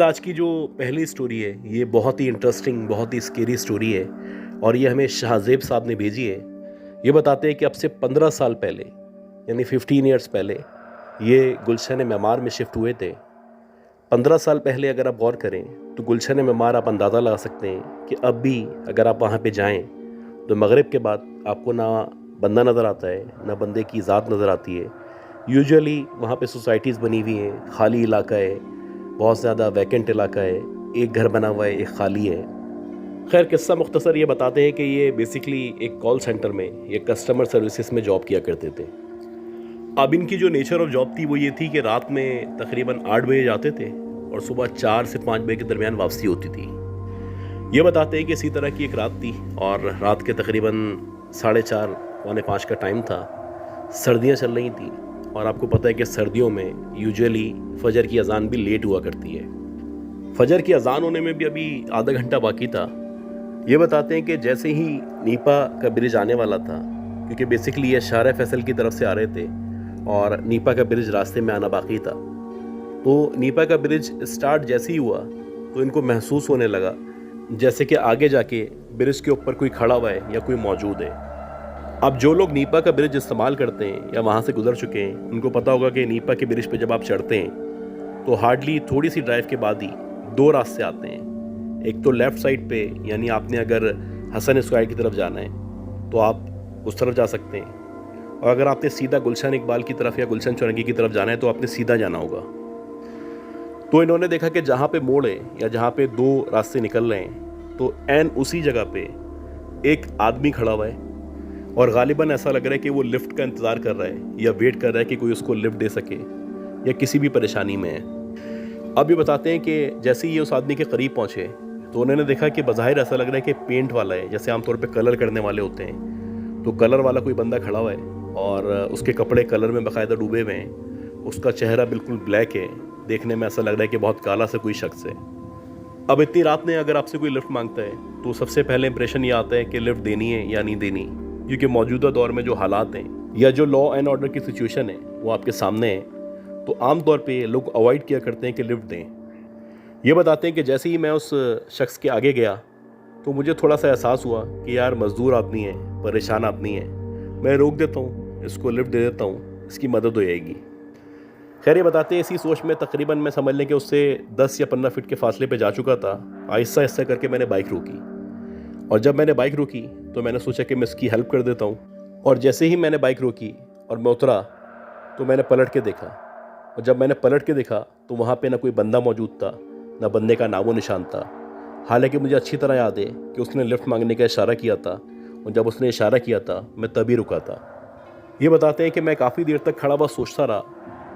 आज की जो पहली स्टोरी है ये बहुत ही इंटरेस्टिंग, बहुत ही स्केरी स्टोरी है और ये हमें शाहजेब साहब ने भेजी है। ये बताते हैं कि अब से 15 साल पहले यानी 15 ईयर्स पहले ये गुलशन मेमार में शिफ्ट हुए थे। 15 साल पहले अगर आप गौर करें तो गुलशन मेमार आप अंदाज़ा लगा सकते हैं कि अब भी अगर आप वहाँ पे जाएं तो मगरिब के बाद आपको ना बंदा नज़र आता है ना बंदे की ज़ात नज़र आती है। यूजुअली वहाँ पे सोसाइटीज़ बनी हुई हैं, खाली इलाका है, बहुत ज़्यादा वैकेंट इलाका है, एक घर बना हुआ है, एक खाली है। खैर किस्सा मुख्तसर ये बताते हैं कि ये बेसिकली एक कॉल सेंटर में ये कस्टमर सर्विसेज में जॉब किया करते थे। अब इनकी जो नेचर ऑफ जॉब थी वो ये थी कि रात में तकरीबन 8 बजे जाते थे और सुबह 4 से 5 बजे के दरमियान वापसी होती थी। ये बताते हैं कि इसी तरह की एक रात थी और रात के तकरीबन 4:30 पौने 5 का टाइम था। सर्दियाँ चल रही थी और आपको पता है कि सर्दियों में यूजुअली फजर की अजान भी लेट हुआ करती है। फजर की अजान होने में भी अभी आधा घंटा बाकी था। ये बताते हैं कि जैसे ही नीपा का ब्रिज आने वाला था, क्योंकि बेसिकली ये शारा फैसल की तरफ से आ रहे थे और नीपा का ब्रिज रास्ते में आना बाकी था, तो नीपा का ब्रिज स्टार्ट जैसे ही हुआ तो इनको महसूस होने लगा जैसे कि आगे जाके ब्रिज के ऊपर कोई खड़ा हुआ है या कोई मौजूद है। अब जो लोग नीपा का ब्रिज इस्तेमाल करते हैं या वहाँ से गुजर चुके हैं उनको पता होगा कि नीपा के ब्रिज पे जब आप चढ़ते हैं तो हार्डली थोड़ी सी ड्राइव के बाद ही 2 रास्ते आते हैं। एक तो लेफ़्ट साइड पे, यानी आपने अगर हसन स्क्वायर की तरफ जाना है तो आप उस तरफ जा सकते हैं, और अगर आपने सीधा गुलशन इकबाल की तरफ या गुलशन चौरंगी की तरफ जाना है तो आपने सीधा जाना होगा। तो इन्होंने देखा कि जहाँ पे मोड़ है या जहाँ पे 2 रास्ते निकल रहे हैं तो एन उसी जगह पे एक आदमी खड़ा हुआ है और गालिबन ऐसा लग रहा है कि वो लिफ्ट का इंतज़ार कर रहा है या वेट कर रहा है कि कोई उसको लिफ्ट दे सके या किसी भी परेशानी में है। अब ये बताते हैं कि जैसे ही ये उस आदमी के करीब पहुँचे तो उन्होंने देखा कि बज़ाहिर ऐसा लग रहा है कि पेंट वाला है, जैसे आमतौर पे कलर करने वाले होते हैं, तो कलर वाला कोई बंदा खड़ा हुआ है और उसके कपड़े कलर में बाकायदा डूबे हुए हैं। उसका चेहरा बिल्कुल ब्लैक है, देखने में ऐसा लग रहा है कि बहुत काला सा कोई शख्स है। अब इतनी रात में अगर आपसे कोई लिफ्ट मांगता है तो सबसे पहले इंप्रेशन ये आता है कि लिफ्ट देनी है या नहीं देनी, क्योंकि मौजूदा दौर में जो हालात हैं या जो लॉ एंड ऑर्डर की सिचुएशन है वो आपके सामने है, तो आम तौर पे लोग अवॉइड किया करते हैं कि लिफ्ट दें। ये बताते हैं कि जैसे ही मैं उस शख्स के आगे गया तो मुझे थोड़ा सा एहसास हुआ कि यार मज़दूर आदमी है, परेशान आदमी है, मैं रोक देता हूँ, इसको लिफ्ट दे देता हूँ, इसकी मदद हो जाएगी। खैर ये बताते हैं इसी सोच में तकरीबन मैं समझ लें कि उससे 10 या 15 फीट के फासले पे जा चुका था। आहिस्ता आहिस्ता करके मैंने बाइक रोकी और जब मैंने बाइक रोकी तो मैंने सोचा कि मैं इसकी हेल्प कर देता हूँ, और जैसे ही मैंने बाइक रोकी और मैं उतरा तो मैंने पलट के देखा, और जब मैंने पलट के देखा तो वहाँ पे ना कोई बंदा मौजूद था, ना बंदे का नामो निशान था। हालांकि मुझे अच्छी तरह याद है कि उसने लिफ्ट मांगने का इशारा किया था और जब उसने इशारा किया था मैं तभी रुका था। ये बताते हैं कि मैं काफ़ी देर तक खड़ा हुआ सोचता रहा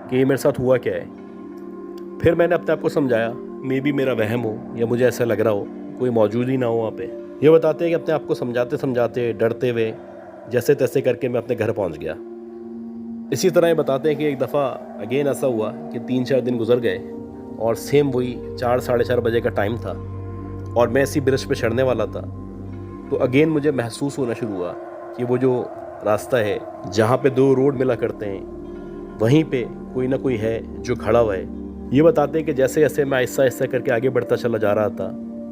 कि ये मेरे साथ हुआ क्या है। फिर मैंने अपने आप को समझाया मे बी मेरा वहम हो या मुझे ऐसा लग रहा हो कोई मौजूद ही ना हो वहाँ पे। ये बताते हैं कि अपने आप को समझाते समझाते डरते हुए जैसे तैसे करके मैं अपने घर पहुँच गया। इसी तरह ये बताते हैं कि एक दफ़ा अगेन ऐसा हुआ कि 3-4 दिन गुजर गए और सेम वही 4 साढ़े 4 बजे का टाइम था और मैं इसी ब्रिज पे चढ़ने वाला था। तो अगेन मुझे महसूस होना शुरू हुआ कि वो जो रास्ता है जहाँ पे 2 रोड मिला करते हैं वहीं पे कोई ना कोई है जो खड़ा हुआ है। ये बताते हैं कि जैसे जैसे मैं आहिस्ता आहिस्ता करके आगे बढ़ता चला जा रहा था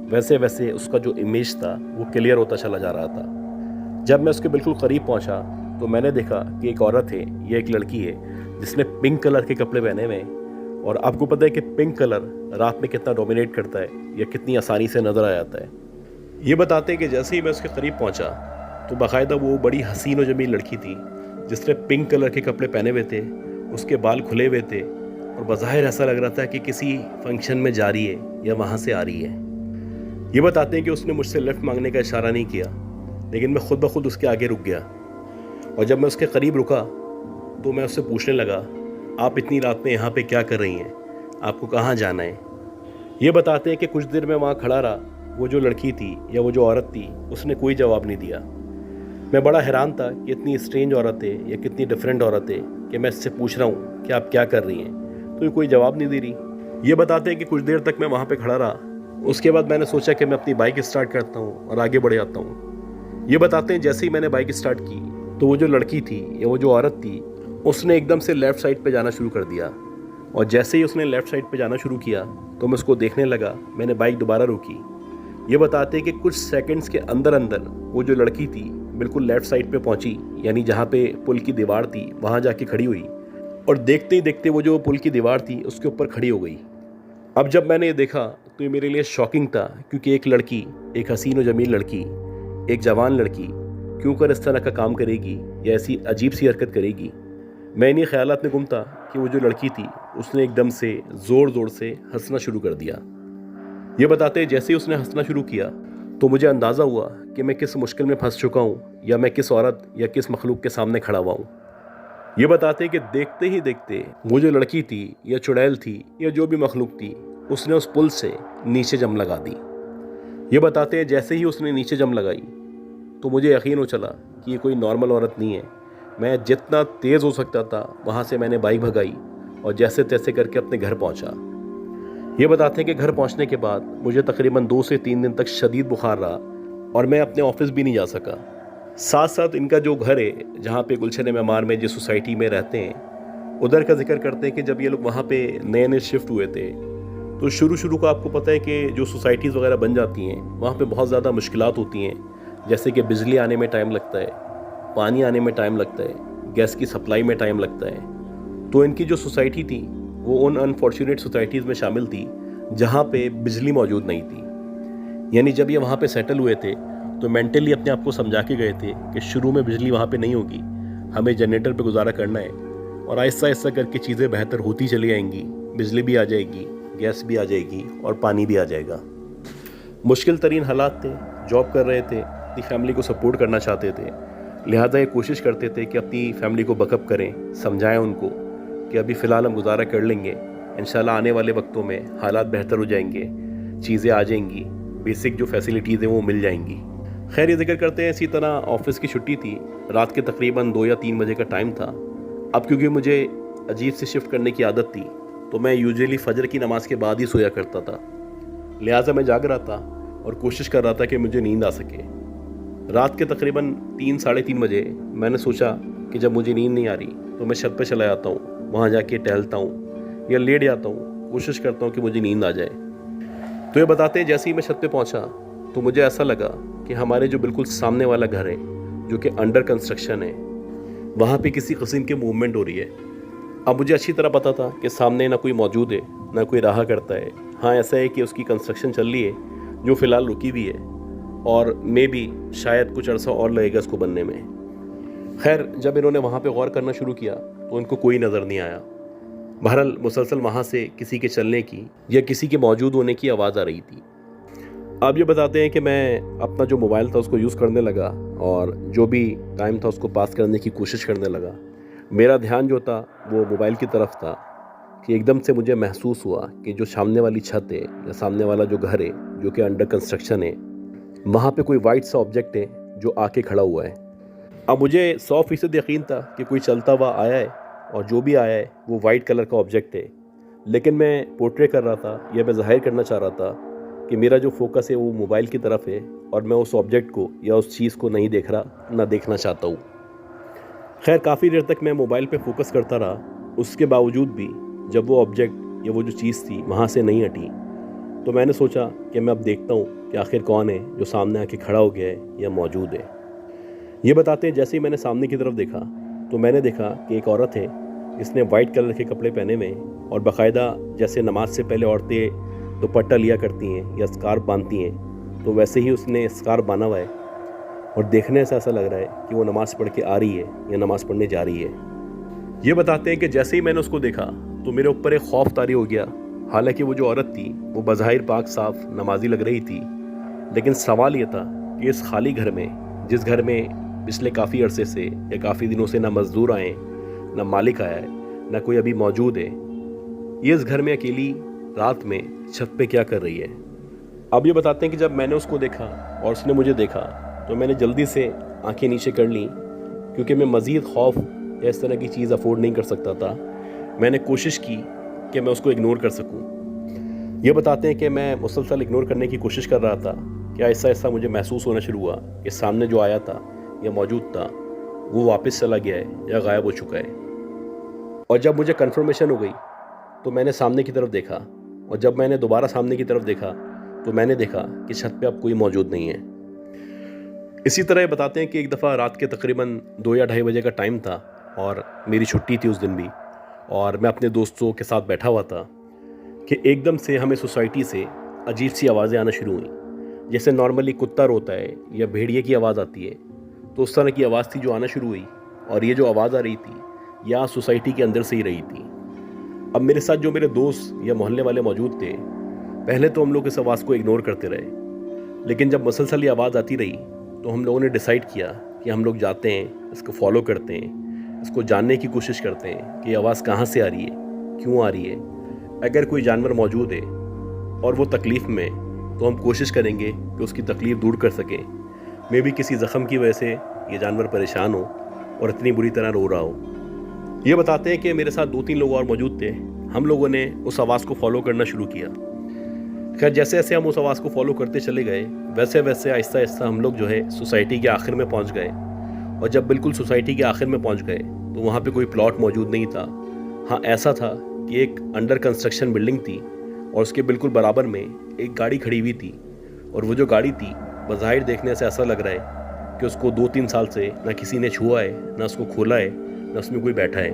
वैसे वैसे उसका जो इमेज था वो क्लियर होता चला जा रहा था। जब मैं उसके बिल्कुल करीब पहुंचा तो मैंने देखा कि एक औरत है या एक लड़की है जिसने पिंक कलर के कपड़े पहने हुए हैं, और आपको पता है कि पिंक कलर रात में कितना डोमिनेट करता है या कितनी आसानी से नज़र आ जाता है। ये बताते हैं कि जैसे ही मैं उसके करीब पहुँचा तो बाकायदा वो बड़ी हसीन और जमील लड़की थी जिसने पिंक कलर के कपड़े पहने हुए थे, उसके बाल खुले हुए थे और बज़ाहिर ऐसा लग रहा था कि किसी फंक्शन में जा रही है या वहाँ से आ रही है। ये बताते हैं कि उसने मुझसे लिफ्ट मांगने का इशारा नहीं किया, लेकिन मैं खुद ब खुद उसके आगे रुक गया, और जब मैं उसके करीब रुका तो मैं उससे पूछने लगा आप इतनी रात में यहाँ पे क्या कर रही हैं, आपको कहाँ जाना है। ये बताते हैं कि कुछ देर में वहाँ खड़ा रहा। वो जो लड़की थी या वो जो औरत थी उसने कोई जवाब नहीं दिया। मैं बड़ा हैरान था कि इतनी स्ट्रेंज औरत है या कितनी डिफरेंट औरत है कि मैं इससे पूछ रहा हूँ कि आप क्या कर रही हैं, तो ये कोई जवाब नहीं दे रही। ये बताते हैं कि कुछ देर तक मैं वहाँ पे खड़ा रहा। उसके बाद मैंने सोचा कि मैं अपनी बाइक स्टार्ट करता हूँ और आगे बढ़ जाता हूँ। ये बताते हैं जैसे ही मैंने बाइक स्टार्ट की तो वो जो लड़की थी या वो जो औरत थी उसने एकदम से लेफ़्ट साइड पे जाना शुरू कर दिया और जैसे ही उसने लेफ़्ट साइड पे जाना शुरू किया तो मैं उसको देखने लगा। मैंने बाइक दोबारा रोकी। ये बताते हैं कि कुछ सेकंड्स के अंदर अंदर वो जो लड़की थी बिल्कुल लेफ़्ट साइड पे पहुंची, यानी जहाँ पे पुल की दीवार थी वहाँ जाके खड़ी हुई, और देखते ही देखते वो जो पुल की दीवार थी उसके ऊपर खड़ी हो गई। अब जब मैंने ये देखा तो ये मेरे लिए शॉकिंग था, क्योंकि एक लड़की, एक हसीन और जमील लड़की, एक जवान लड़की क्यों कर इस तरह का काम करेगी या ऐसी अजीब सी हरकत करेगी। मैं इन्हीं ख्यालात में गुम था कि वो जो लड़की थी उसने एकदम से ज़ोर ज़ोर से हंसना शुरू कर दिया। ये बताते जैसे ही उसने हंसना शुरू किया तो मुझे अंदाज़ा हुआ कि मैं किस मुश्किल में फंस चुका हूँ, या मैं किस औरत या किस मखलूक के सामने खड़ा हुआ हूँ। ये बताते कि देखते ही देखते वो जो लड़की थी या चुड़ैल थी या जो भी मखलूक थी, उसने उस पुल से नीचे जम लगा दी। ये बताते हैं जैसे ही उसने नीचे जम लगाई तो मुझे यकीन हो चला कि ये कोई नॉर्मल औरत नहीं है। मैं जितना तेज़ हो सकता था वहाँ से मैंने बाइक भगाई और जैसे तैसे करके अपने घर पहुँचा। ये बताते हैं कि घर पहुँचने के बाद मुझे तकरीबन 2 से 3 दिन तक शदीद बुखार रहा और मैं अपने ऑफिस भी नहीं जा सका। साथ साथ इनका जो घर है जहाँ पे गुलशन मेमार में जिस सोसाइटी में रहते हैं, उधर का जिक्र करते हैं कि जब ये लोग वहाँ पे नए नए शिफ्ट हुए थे तो शुरू का आपको पता है कि जो सोसाइटीज़ वगैरह बन जाती हैं वहाँ पे बहुत ज़्यादा मुश्किलात होती हैं, जैसे कि बिजली आने में टाइम लगता है, पानी आने में टाइम लगता है, गैस की सप्लाई में टाइम लगता है। तो इनकी जो सोसाइटी थी वो उन अनफॉर्चुनेट सोसाइटीज़ में शामिल थी जहाँ पे बिजली मौजूद नहीं थी। यानी जब ये वहाँ पे सेटल हुए थे तो मेंटली अपने आप को समझा के गए थे कि शुरू में बिजली वहाँ पे नहीं होगी, हमें जनरेटर पे गुजारा करना है, और आहिस्ता आहिस्ता करके चीज़ें बेहतर होती चली आएंगी, बिजली भी आ जाएगी, गैस भी आ जाएगी और पानी भी आ जाएगा। मुश्किल तरीन हालात थे, जॉब कर रहे थे, अपनी फैमिली को सपोर्ट करना चाहते थे, लिहाजा ये कोशिश करते थे कि अपनी फैमिली को बकअप करें, समझाएं उनको कि अभी फ़िलहाल हम गुजारा कर लेंगे, इंशाल्लाह आने वाले वक्तों में हालात बेहतर हो जाएंगे, चीज़ें आ जाएंगी, बेसिक जो फैसिलिटीज़ हैं वो मिल जाएंगी। खैर ये जिक्र करते हैं इसी तरह ऑफिस की छुट्टी थी, रात के तकरीबन 2 या 3 बजे का टाइम था। अब क्योंकि मुझे अजीब सी शिफ्ट करने की आदत थी तो मैं यूजुअली फजर की नमाज़ के बाद ही सोया करता था, लिहाजा मैं जाग रहा था और कोशिश कर रहा था कि मुझे नींद आ सके। रात के तकरीबन 3 साढ़े 3 बजे मैंने सोचा कि जब मुझे नींद नहीं आ रही तो मैं छत पर चला जाता हूँ, वहाँ जाके टहलता हूँ या लेट जाता हूँ, कोशिश करता हूँ कि मुझे नींद आ जाए। तो ये बताते हैं जैसे ही मैं छत पे पहुँचा तो मुझे ऐसा लगा कि हमारे जो बिल्कुल सामने वाला घर है जो कि अंडर कंस्ट्रक्शन है, वहाँ पे किसी किस्म की मूवमेंट हो रही है। अब मुझे अच्छी तरह पता था कि सामने ना कोई मौजूद है, ना कोई रहा करता है। हाँ ऐसा है कि उसकी कंस्ट्रक्शन चल रही है जो फ़िलहाल रुकी भी है, और मे भी शायद कुछ अर्सा और लगेगा इसको बनने में। खैर जब इन्होंने वहाँ पे गौर करना शुरू किया तो उनको कोई नज़र नहीं आया। बहरहाल मुसलसल वहाँ से किसी के चलने की या किसी के मौजूद होने की आवाज़ आ रही थी। अब ये बताते हैं कि मैं अपना जो मोबाइल था उसको यूज़ करने लगा और जो भी टाइम था उसको पास करने की कोशिश करने लगा। मेरा ध्यान जो था वो मोबाइल की तरफ था कि एकदम से मुझे महसूस हुआ कि जो सामने वाली छत है या सामने वाला जो घर है जो कि अंडर कंस्ट्रक्शन है, वहाँ पे कोई वाइट सा ऑब्जेक्ट है जो आके खड़ा हुआ है। अब मुझे 100% यकीन था कि कोई चलता हुआ आया है और जो भी आया है वो वाइट कलर का ऑब्जेक्ट है, लेकिन मैं पोर्ट्रे कर रहा था या मैं ज़ाहिर करना चाह रहा था कि मेरा जो फोकस है वो मोबाइल की तरफ है और मैं उस ऑब्जेक्ट को या उस चीज़ को नहीं देख रहा, ना देखना चाहता हूँ। खैर काफ़ी देर तक मैं मोबाइल पे फोकस करता रहा, उसके बावजूद भी जब वो ऑब्जेक्ट या वो जो चीज़ थी वहाँ से नहीं हटी तो मैंने सोचा कि मैं अब देखता हूँ कि आखिर कौन है जो सामने आके खड़ा हो गया है या मौजूद है। ये बताते हैं जैसे ही मैंने सामने की तरफ देखा तो मैंने देखा कि एक औरत है, इसने वाइट कलर के कपड़े पहने हुए हैं और बाकायदा जैसे नमाज से पहले औरतें दुपट्टा लिया करती हैं या स्कार्फ बांधती हैं, तो वैसे ही उसने स्कार्फ बांधा हुआ है और देखने से ऐसा लग रहा है कि वो नमाज़ पढ़ के आ रही है या नमाज़ पढ़ने जा रही है। ये बताते हैं कि जैसे ही मैंने उसको देखा तो मेरे ऊपर एक खौफ तारी हो गया। हालांकि वो जो औरत थी वो बज़ाहिर पाक साफ नमाजी लग रही थी, लेकिन सवाल ये था कि इस खाली घर में, जिस घर में पिछले काफ़ी अरसे से या काफ़ी दिनों से ना मज़दूर आए, ना मालिक आया है, ना कोई अभी मौजूद है, ये इस घर में अकेली रात में छत पे क्या कर रही है। अब ये बताते हैं कि जब मैंने उसको देखा और उसने मुझे देखा तो मैंने जल्दी से आंखें नीचे कर लीं, क्योंकि मैं मज़ीद खौफ या इस तरह की चीज़ अफोर्ड नहीं कर सकता था। मैंने कोशिश की कि मैं उसको इग्नोर कर सकूं। ये बताते हैं कि मैं मुसलसल इग्नोर करने की कोशिश कर रहा था कि ऐसा ऐसा मुझे महसूस होना शुरू हुआ कि सामने जो आया था या मौजूद था वो वापस चला गया है या गायब हो चुका है। और जब मुझे कन्फर्मेशन हो गई तो मैंने सामने की तरफ देखा, और जब मैंने दोबारा सामने की तरफ देखा तो मैंने देखा कि छत पे अब कोई मौजूद नहीं है। इसी तरह बताते हैं कि एक दफ़ा रात के तकरीबन 2 या 2:30 बजे का टाइम था और मेरी छुट्टी थी उस दिन भी, और मैं अपने दोस्तों के साथ बैठा हुआ था कि एकदम से हमें सोसाइटी से अजीब सी आवाज़ें आना शुरू हुई। जैसे नॉर्मली कुत्ता रोता है या भेड़िए की आवाज़ आती है, तो उस तरह की आवाज़ थी जो आना शुरू हुई। और ये जो आवाज़ आ रही थी यहाँ सोसाइटी के अंदर से ही रही थी। अब मेरे साथ जो मेरे दोस्त या मोहल्ले वाले मौजूद थे, पहले तो हम लोग इस आवाज़ को इग्नोर करते रहे, लेकिन जब मसलसल ये आवाज़ आती रही तो हम लोगों ने डिसाइड किया कि हम लोग जाते हैं, इसको फॉलो करते हैं, इसको जानने की कोशिश करते हैं कि ये आवाज़ कहाँ से आ रही है, क्यों आ रही है। अगर कोई जानवर मौजूद है और वो तकलीफ़ में, तो हम कोशिश करेंगे कि उसकी तकलीफ़ दूर कर सकें। मे भी किसी ज़ख़म की वजह से ये जानवर परेशान हो और इतनी बुरी तरह रो रहा हो। ये बताते हैं कि मेरे साथ 2-3 लोग और मौजूद थे। हम लोगों ने उस आवाज़ को फॉलो करना शुरू किया। खैर जैसे जैसे हम उस आवाज़ को फॉलो करते चले गए, वैसे वैसे आहिस्ता आहिस्ता हम लोग जो है सोसाइटी के आखिर में पहुंच गए। और जब बिल्कुल सोसाइटी के आखिर में पहुंच गए तो वहाँ पे कोई प्लॉट मौजूद नहीं था। हाँ, ऐसा था कि एक अंडर कंस्ट्रक्शन बिल्डिंग थी और उसके बिल्कुल बराबर में एक गाड़ी खड़ी हुई थी। और वो जो गाड़ी थी, बज़ाहिर देखने से ऐसा लग रहा है कि उसको 2-3 साल से ना किसी ने छुआ है, ना उसको खोला है, ना उसमें कोई बैठा है।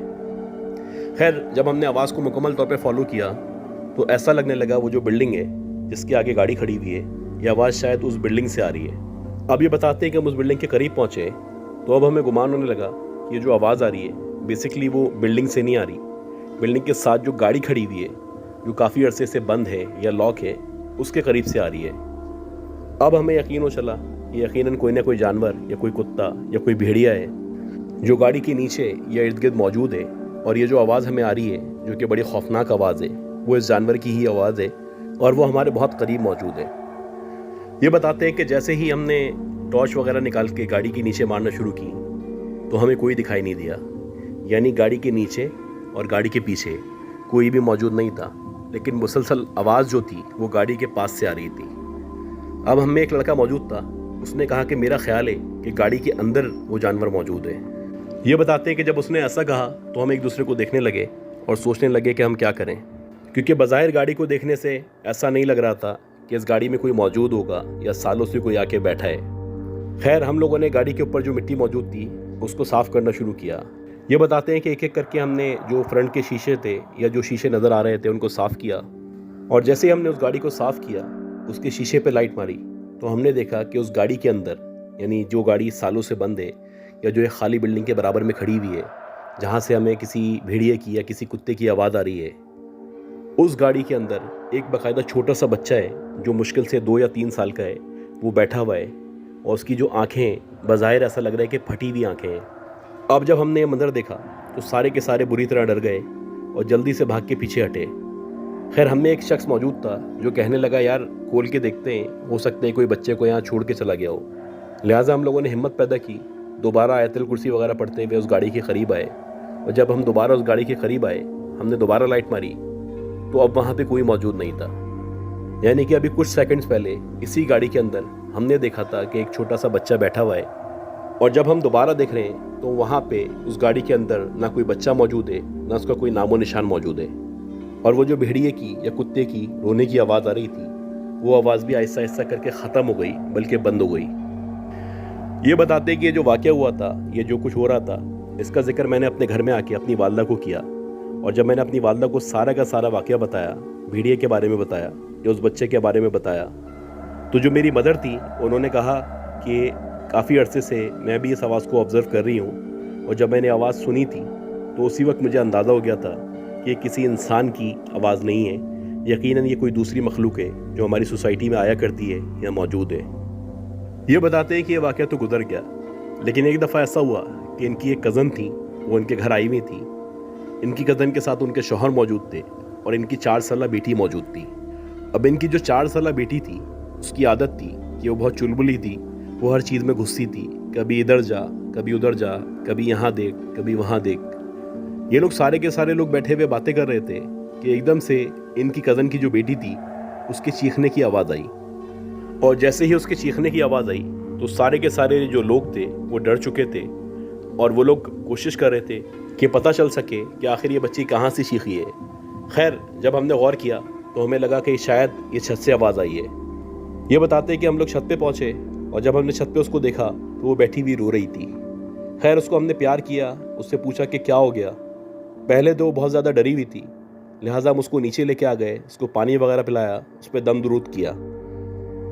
खैर जब हमने आवाज़ को मुकम्मल तौर पे फॉलो किया तो ऐसा लगने लगा वो जो बिल्डिंग है जिसके आगे गाड़ी खड़ी हुई है, ये आवाज़ शायद उस बिल्डिंग से आ रही है। अब ये बताते हैं कि हम उस बिल्डिंग के करीब पहुँचे तो अब हमें गुमान होने लगा कि ये जो आवाज़ आ रही है बेसिकली वो बिल्डिंग से नहीं आ रही, बिल्डिंग के साथ जो गाड़ी खड़ी हुई है जो काफ़ी अरसे से बंद है या लॉक है, उसके करीब से आ रही है। अब हमें यकीन हो चला कि यकीनन कोई ना कोई जानवर या कोई कुत्ता या कोई भेड़िया है जो गाड़ी के नीचे या इर्द गिर्द मौजूद है। और ये जो आवाज़ हमें आ रही है जो कि बड़ी खौफनाक आवाज़ है, वो इस जानवर की ही आवाज़ है और वो हमारे बहुत करीब मौजूद है। ये बताते हैं कि जैसे ही हमने टॉर्च वगैरह निकाल के गाड़ी के नीचे मारना शुरू की तो हमें कोई दिखाई नहीं दिया। यानी गाड़ी के नीचे और गाड़ी के पीछे कोई भी मौजूद नहीं था, लेकिन मुसलसल आवाज़ जो थी वो गाड़ी के पास से आ रही थी। अब हमें एक लड़का मौजूद था, उसने कहा कि मेरा ख्याल है कि गाड़ी के अंदर वो जानवर मौजूद है। ये बताते हैं कि जब उसने ऐसा कहा तो हम एक दूसरे को देखने लगे और सोचने लगे कि हम क्या करें, क्योंकि बज़ाहिर गाड़ी को देखने से ऐसा नहीं लग रहा था कि इस गाड़ी में कोई मौजूद होगा या सालों से कोई आके बैठा है। खैर हम लोगों ने गाड़ी के ऊपर जो मिट्टी मौजूद थी उसको साफ़ करना शुरू किया। ये बताते हैं कि एक एक करके हमने जो फ्रंट के शीशे थे या जो शीशे नज़र आ रहे थे उनको साफ़ किया। और जैसे ही हमने उस गाड़ी को साफ़ किया, उसके शीशे पे लाइट मारी तो हमने देखा कि उस गाड़ी के अंदर, यानी जो गाड़ी सालों से बंद है या जो एक खाली बिल्डिंग के बराबर में खड़ी हुई है जहाँ से हमें किसी भेड़िए की या किसी कुत्ते की आवाज़ आ रही है, उस गाड़ी के अंदर एक बाकायदा छोटा सा बच्चा है जो मुश्किल से 2 या 3 साल का है। वो बैठा हुआ है और उसकी जो आँखें बज़ाहिर ऐसा लग रहा है कि फटी हुई आँखें हैं। अब जब हमने ये मंजर देखा तो सारे के सारे बुरी तरह डर गए और जल्दी से भाग के पीछे हटे। खैर हम में एक शख्स मौजूद था जो कहने लगा, यार खोल के देखते हैं, हो सकते हैं कोई बच्चे को यहाँ छोड़ के चला गया हो। लिहाजा हम लोगों ने हिम्मत पैदा की, दोबारा आयतुल कुर्सी वगैरह पढ़ते हुए उस गाड़ी के करीब आए। और जब हम दोबारा उस गाड़ी के करीब आए, हमने दोबारा लाइट मारी तो अब वहाँ पे कोई मौजूद नहीं था। यानी कि अभी कुछ सेकंड्स पहले इसी गाड़ी के अंदर हमने देखा था कि एक छोटा सा बच्चा बैठा हुआ है। और जब हम दोबारा देख रहे हैं तो वहाँ पे उस गाड़ी के अंदर ना कोई बच्चा मौजूद है, ना उसका कोई नामो निशान मौजूद है। और वो जो भेड़िए की या कुत्ते की रोने की आवाज़ आ रही थी, वो आवाज़ भी आहिस्ता आहिस्ता करके ख़त्म हो गई, बल्कि बंद हो गई। ये बताते कि ये जो वाक़या हुआ था, ये जो कुछ हो रहा था, इसका जिक्र मैंने अपने घर में आके अपनी वालदा को किया। और जब मैंने अपनी वालदा को सारा का सारा वाक़या बताया, भेड़िए के बारे में बताया या उस बच्चे के बारे में बताया, तो जो मेरी मदर थी उन्होंने कहा कि काफ़ी अरसे से मैं भी इस आवाज़ को ऑब्ज़र्व कर रही हूँ। और जब मैंने आवाज़ सुनी थी तो उसी वक्त मुझे अंदाज़ा हो गया था कि ये किसी इंसान की आवाज़ नहीं है, यकीनन ये कोई दूसरी मखलूक है जो हमारी सोसाइटी में आया करती है या मौजूद है। ये बताते हैं कि ये वाक़या तो गुजर गया, लेकिन एक दफ़ा ऐसा हुआ कि इनकी एक कज़न थी, वो इनके घर आई हुई थी। इनकी कज़न के साथ उनके शौहर मौजूद थे और इनकी 4 साला बेटी मौजूद थी। अब इनकी जो 4 साला बेटी थी, उसकी आदत थी कि वो बहुत चुलबुली थी, वो हर चीज़ में घुसती थी, कभी इधर जा, कभी उधर जा, कभी यहाँ देख, कभी वहाँ देख। ये लोग सारे के सारे लोग बैठे हुए बातें कर रहे थे कि एकदम से इनकी कज़न की जो बेटी थी उसके चीखने की आवाज़ आई। और जैसे ही उसके चीखने की आवाज़ आई तो सारे के सारे जो लोग थे वो डर चुके थे और वो लोग कोशिश कर रहे थे कि पता चल सके कि आखिर ये बच्ची कहाँ से चीखी है, खैर, जब हमने गौर किया तो हमें लगा कि शायद ये छत से आवाज़ आई है। ये बताते हैं कि हम लोग छत पे पहुँचे और जब हमने छत पे उसको देखा तो वो बैठी हुई रो रही थी। खैर, उसको हमने प्यार किया, उससे पूछा कि क्या हो गया। पहले तो वो बहुत ज़्यादा डरी हुई थी, लिहाजा हम उसको नीचे लेके आ गए, उसको पानी वगैरह पिलाया, उस पर दम दुरूद किया।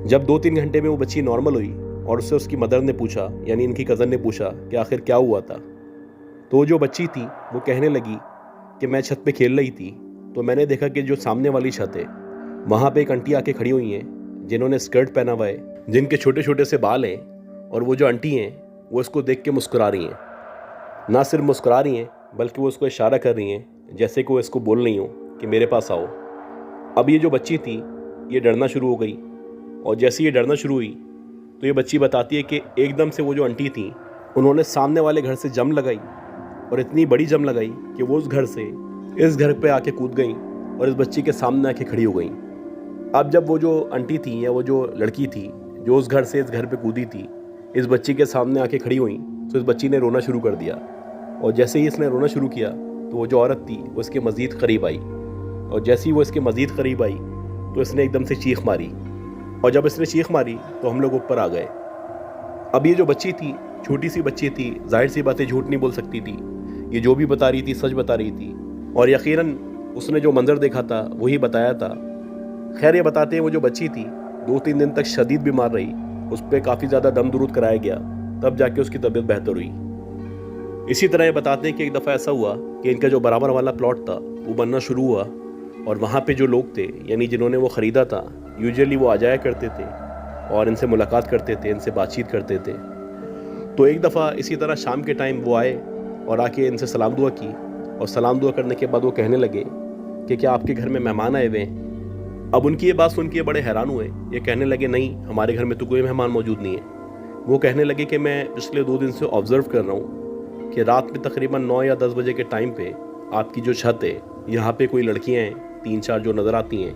जब 2-3 घंटे में वो बच्ची नॉर्मल हुई और उससे उसकी मदर ने पूछा, यानी इनकी कज़न ने पूछा कि आखिर क्या हुआ था, तो जो बच्ची थी वो कहने लगी कि मैं छत पे खेल रही थी तो मैंने देखा कि जो सामने वाली छत है वहाँ पे एक आंटी आके खड़ी हुई हैं जिन्होंने स्कर्ट पहना हुआ है, जिनके छोटे छोटे से बाल हैं, और वो जो आंटी हैं वो इसको देख के मुस्कुरा रही हैं। ना सिर्फ मुस्कुरा रही हैं बल्कि वो उसको इशारा कर रही हैं जैसे कि वो इसको बोल रही हो कि मेरे पास आओ। अब ये जो बच्ची थी ये डरना शुरू हो गई, और जैसे ये डरना शुरू हुई तो ये बच्ची बताती है कि एकदम से वो जो आंटी थी उन्होंने सामने वाले घर से जम लगाई, और इतनी बड़ी जम लगाई कि वो उस घर से इस घर पे आके कूद गई और इस बच्ची के सामने आके खड़ी हो गई। अब जब वो जो आंटी थी या वो जो लड़की थी जो उस घर से इस घर पे कूदी थी, इस बच्ची के सामने आके खड़ी हुई तो इस बच्ची ने रोना शुरू कर दिया, और जैसे ही इसने रोना शुरू किया तो वो जो औरत थी वो इसके मज़ीद करीब आई, और जैसे ही वो इसके मज़ीद करीब आई तो इसने एकदम से चीख मारी, और जब इसने चीख मारी तो हम लोग ऊपर आ गए। अब ये जो बच्ची थी, छोटी सी बच्ची थी, जाहिर सी बातें झूठ नहीं बोल सकती थी, ये जो भी बता रही थी सच बता रही थी, और यकीनन उसने जो मंजर देखा था वही बताया था। खैर, ये बताते हैं वो जो बच्ची थी 2-3 दिन तक शदीद बीमार रही, उस पर काफ़ी ज़्यादा दम दुरूद कराया गया, तब जाके उसकी तबीयत बेहतर हुई। इसी तरह ये बताते हैं कि एक दफ़ा ऐसा हुआ कि इनका जो बराबर वाला प्लॉट था वो बनना शुरू हुआ, और वहाँ पे जो लोग थे यानी जिन्होंने वो ख़रीदा था, यूजुअली वो आ जाया करते थे और इनसे मुलाकात करते थे, इनसे बातचीत करते थे। तो एक दफ़ा इसी तरह शाम के टाइम वो आए और आके इनसे सलाम दुआ की, और सलाम दुआ करने के बाद वो कहने लगे कि क्या आपके घर में मेहमान आए हुए हैं। अब उनकी ये बात सुन के बड़े हैरान हुए। ये कहने लगे नहीं, हमारे घर में तो कोई मेहमान मौजूद नहीं है। वो कहने लगे कि मैं पिछले 2 दिन से ऑब्ज़र्व कर रहा हूँ कि रात में तकरीबन 9 या 10 बजे के टाइम पे आपकी जो छत है यहाँ पे कोई लड़कियाँ हैं 3-4 जो नज़र आती हैं,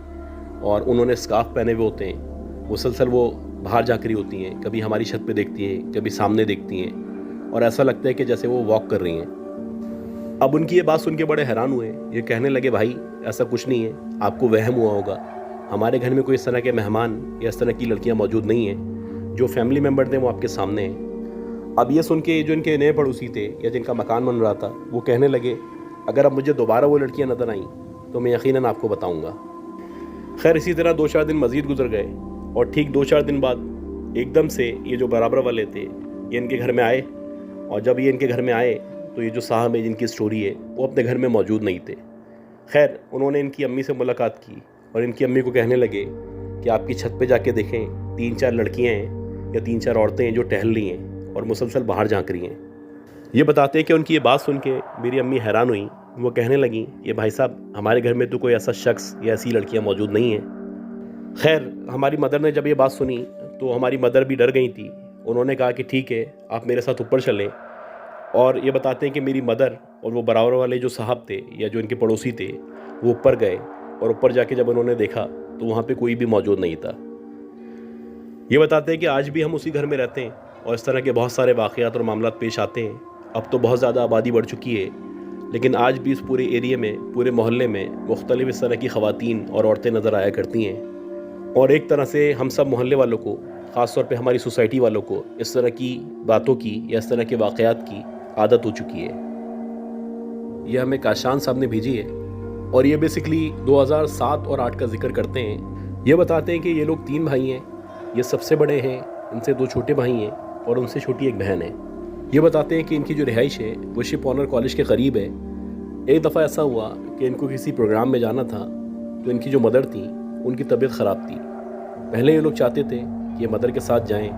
और उन्होंने स्कार्फ पहने हुए होते हैं, मुसलसल वो बाहर जा करी होती हैं, कभी हमारी छत पे देखती हैं, कभी सामने देखती हैं, और ऐसा लगता है कि जैसे वो वॉक कर रही हैं। अब उनकी ये बात सुन के बड़े हैरान हुए। ये कहने लगे भाई ऐसा कुछ नहीं है, आपको वहम हुआ होगा, हमारे घर में कोई इस तरह के मेहमान या इस तरह की लड़कियां मौजूद नहीं हैं, जो फैमिली मेम्बर थे वो आपके सामने हैं। अब ये सुन के जो इनके नए पड़ोसी थे या जिनका मकान बन रहा था वो कहने लगे अगर अब मुझे दोबारा वो लड़कियां नज़र आईं तो मैं यकीनन आपको बताऊँगा। खैर, इसी तरह 2-4 दिन मज़ीद गुजर गए, और ठीक 2-4 दिन बाद एकदम से ये जो बराबर वाले थे ये इनके घर में आए, और जब ये इनके घर में आए तो ये जो साहब है जिनकी स्टोरी है वो अपने घर में मौजूद नहीं थे। खैर, उन्होंने इनकी अम्मी से मुलाकात की और इनकी अम्मी को कहने लगे कि आपकी छत पे जाके देखें, 3-4 लड़कियां हैं या 3-4 औरतें हैं जो टहल रही हैं और मुसलसल बाहर झांक रही हैं। ये बताते हैं कि उनकी ये बात सुन के मेरी अम्मी हैरान हुई। वो कहने लगी ये भाई साहब, हमारे घर में तो कोई ऐसा शख्स या ऐसी लड़कियाँ मौजूद नहीं हैं। खैर, हमारी मदर ने जब ये बात सुनी तो हमारी मदर भी डर गई थी। उन्होंने कहा कि ठीक है, आप मेरे साथ ऊपर चलें। और ये बताते हैं कि मेरी मदर और वो बराबर वाले जो साहब थे या जो इनके पड़ोसी थे वो ऊपर गए, और ऊपर जाके जब उन्होंने देखा तो वहाँ पे कोई भी मौजूद नहीं था। ये बताते हैं कि आज भी हम उसी घर में रहते हैं और इस तरह के बहुत सारे वाक़यात और मामलात पेश आते हैं। अब तो बहुत ज़्यादा आबादी बढ़ चुकी है, लेकिन आज भी इस पूरे एरिया में, पूरे मोहल्ले में मुख्तलिफ इस तरह की ख़वातीन और औरतें नज़र आया करती हैं, और एक तरह से हम सब मोहल्ले वालों को, ख़ास तौर पे हमारी सोसाइटी वालों को इस तरह की बातों की या इस तरह के वाक़यात की आदत हो चुकी है। यह हमें काशान साहब ने भेजी है, और ये बेसिकली 2007 और 8 का जिक्र करते हैं। ये बताते हैं कि ये लोग 3 भाई हैं, ये सबसे बड़े हैं, इनसे 2 छोटे भाई हैं और उनसे छोटी एक बहन है। ये बताते हैं कि इनकी जो रिहाइश है वो शिप ऑनर कॉलेज के करीब है। एक दफ़ा ऐसा हुआ कि इनको किसी प्रोग्राम में जाना था, तो इनकी जो मदर थी उनकी तबीयत ख़राब थी। पहले ये लोग चाहते थे कि ये मदर के साथ जाएं,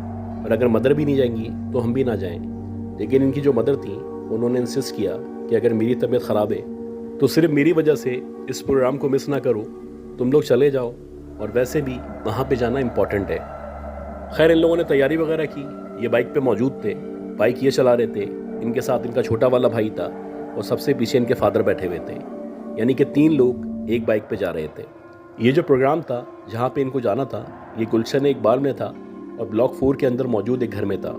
और अगर मदर भी नहीं जाएंगी तो हम भी ना जाएं, लेकिन इनकी जो मदर थी उन्होंने इंसिस्ट किया कि अगर मेरी तबीयत ख़राब है तो सिर्फ मेरी वजह से इस प्रोग्राम को मिस ना करो, तुम लोग चले जाओ, और वैसे भी वहाँ पे जाना इम्पॉर्टेंट है। खैर, इन लोगों ने तैयारी वगैरह की, ये बाइक पे मौजूद थे, बाइक ये चला रहे थे, इनके साथ इनका छोटा वाला भाई था और सबसे पीछे इनके फादर बैठे हुए थे, यानी कि 3 लोग एक बाइक पे जा रहे थे। ये जो प्रोग्राम था जहाँ पे इनको जाना था ये गुलशन इकबाल में था और ब्लॉक 4 के अंदर मौजूद एक घर में था।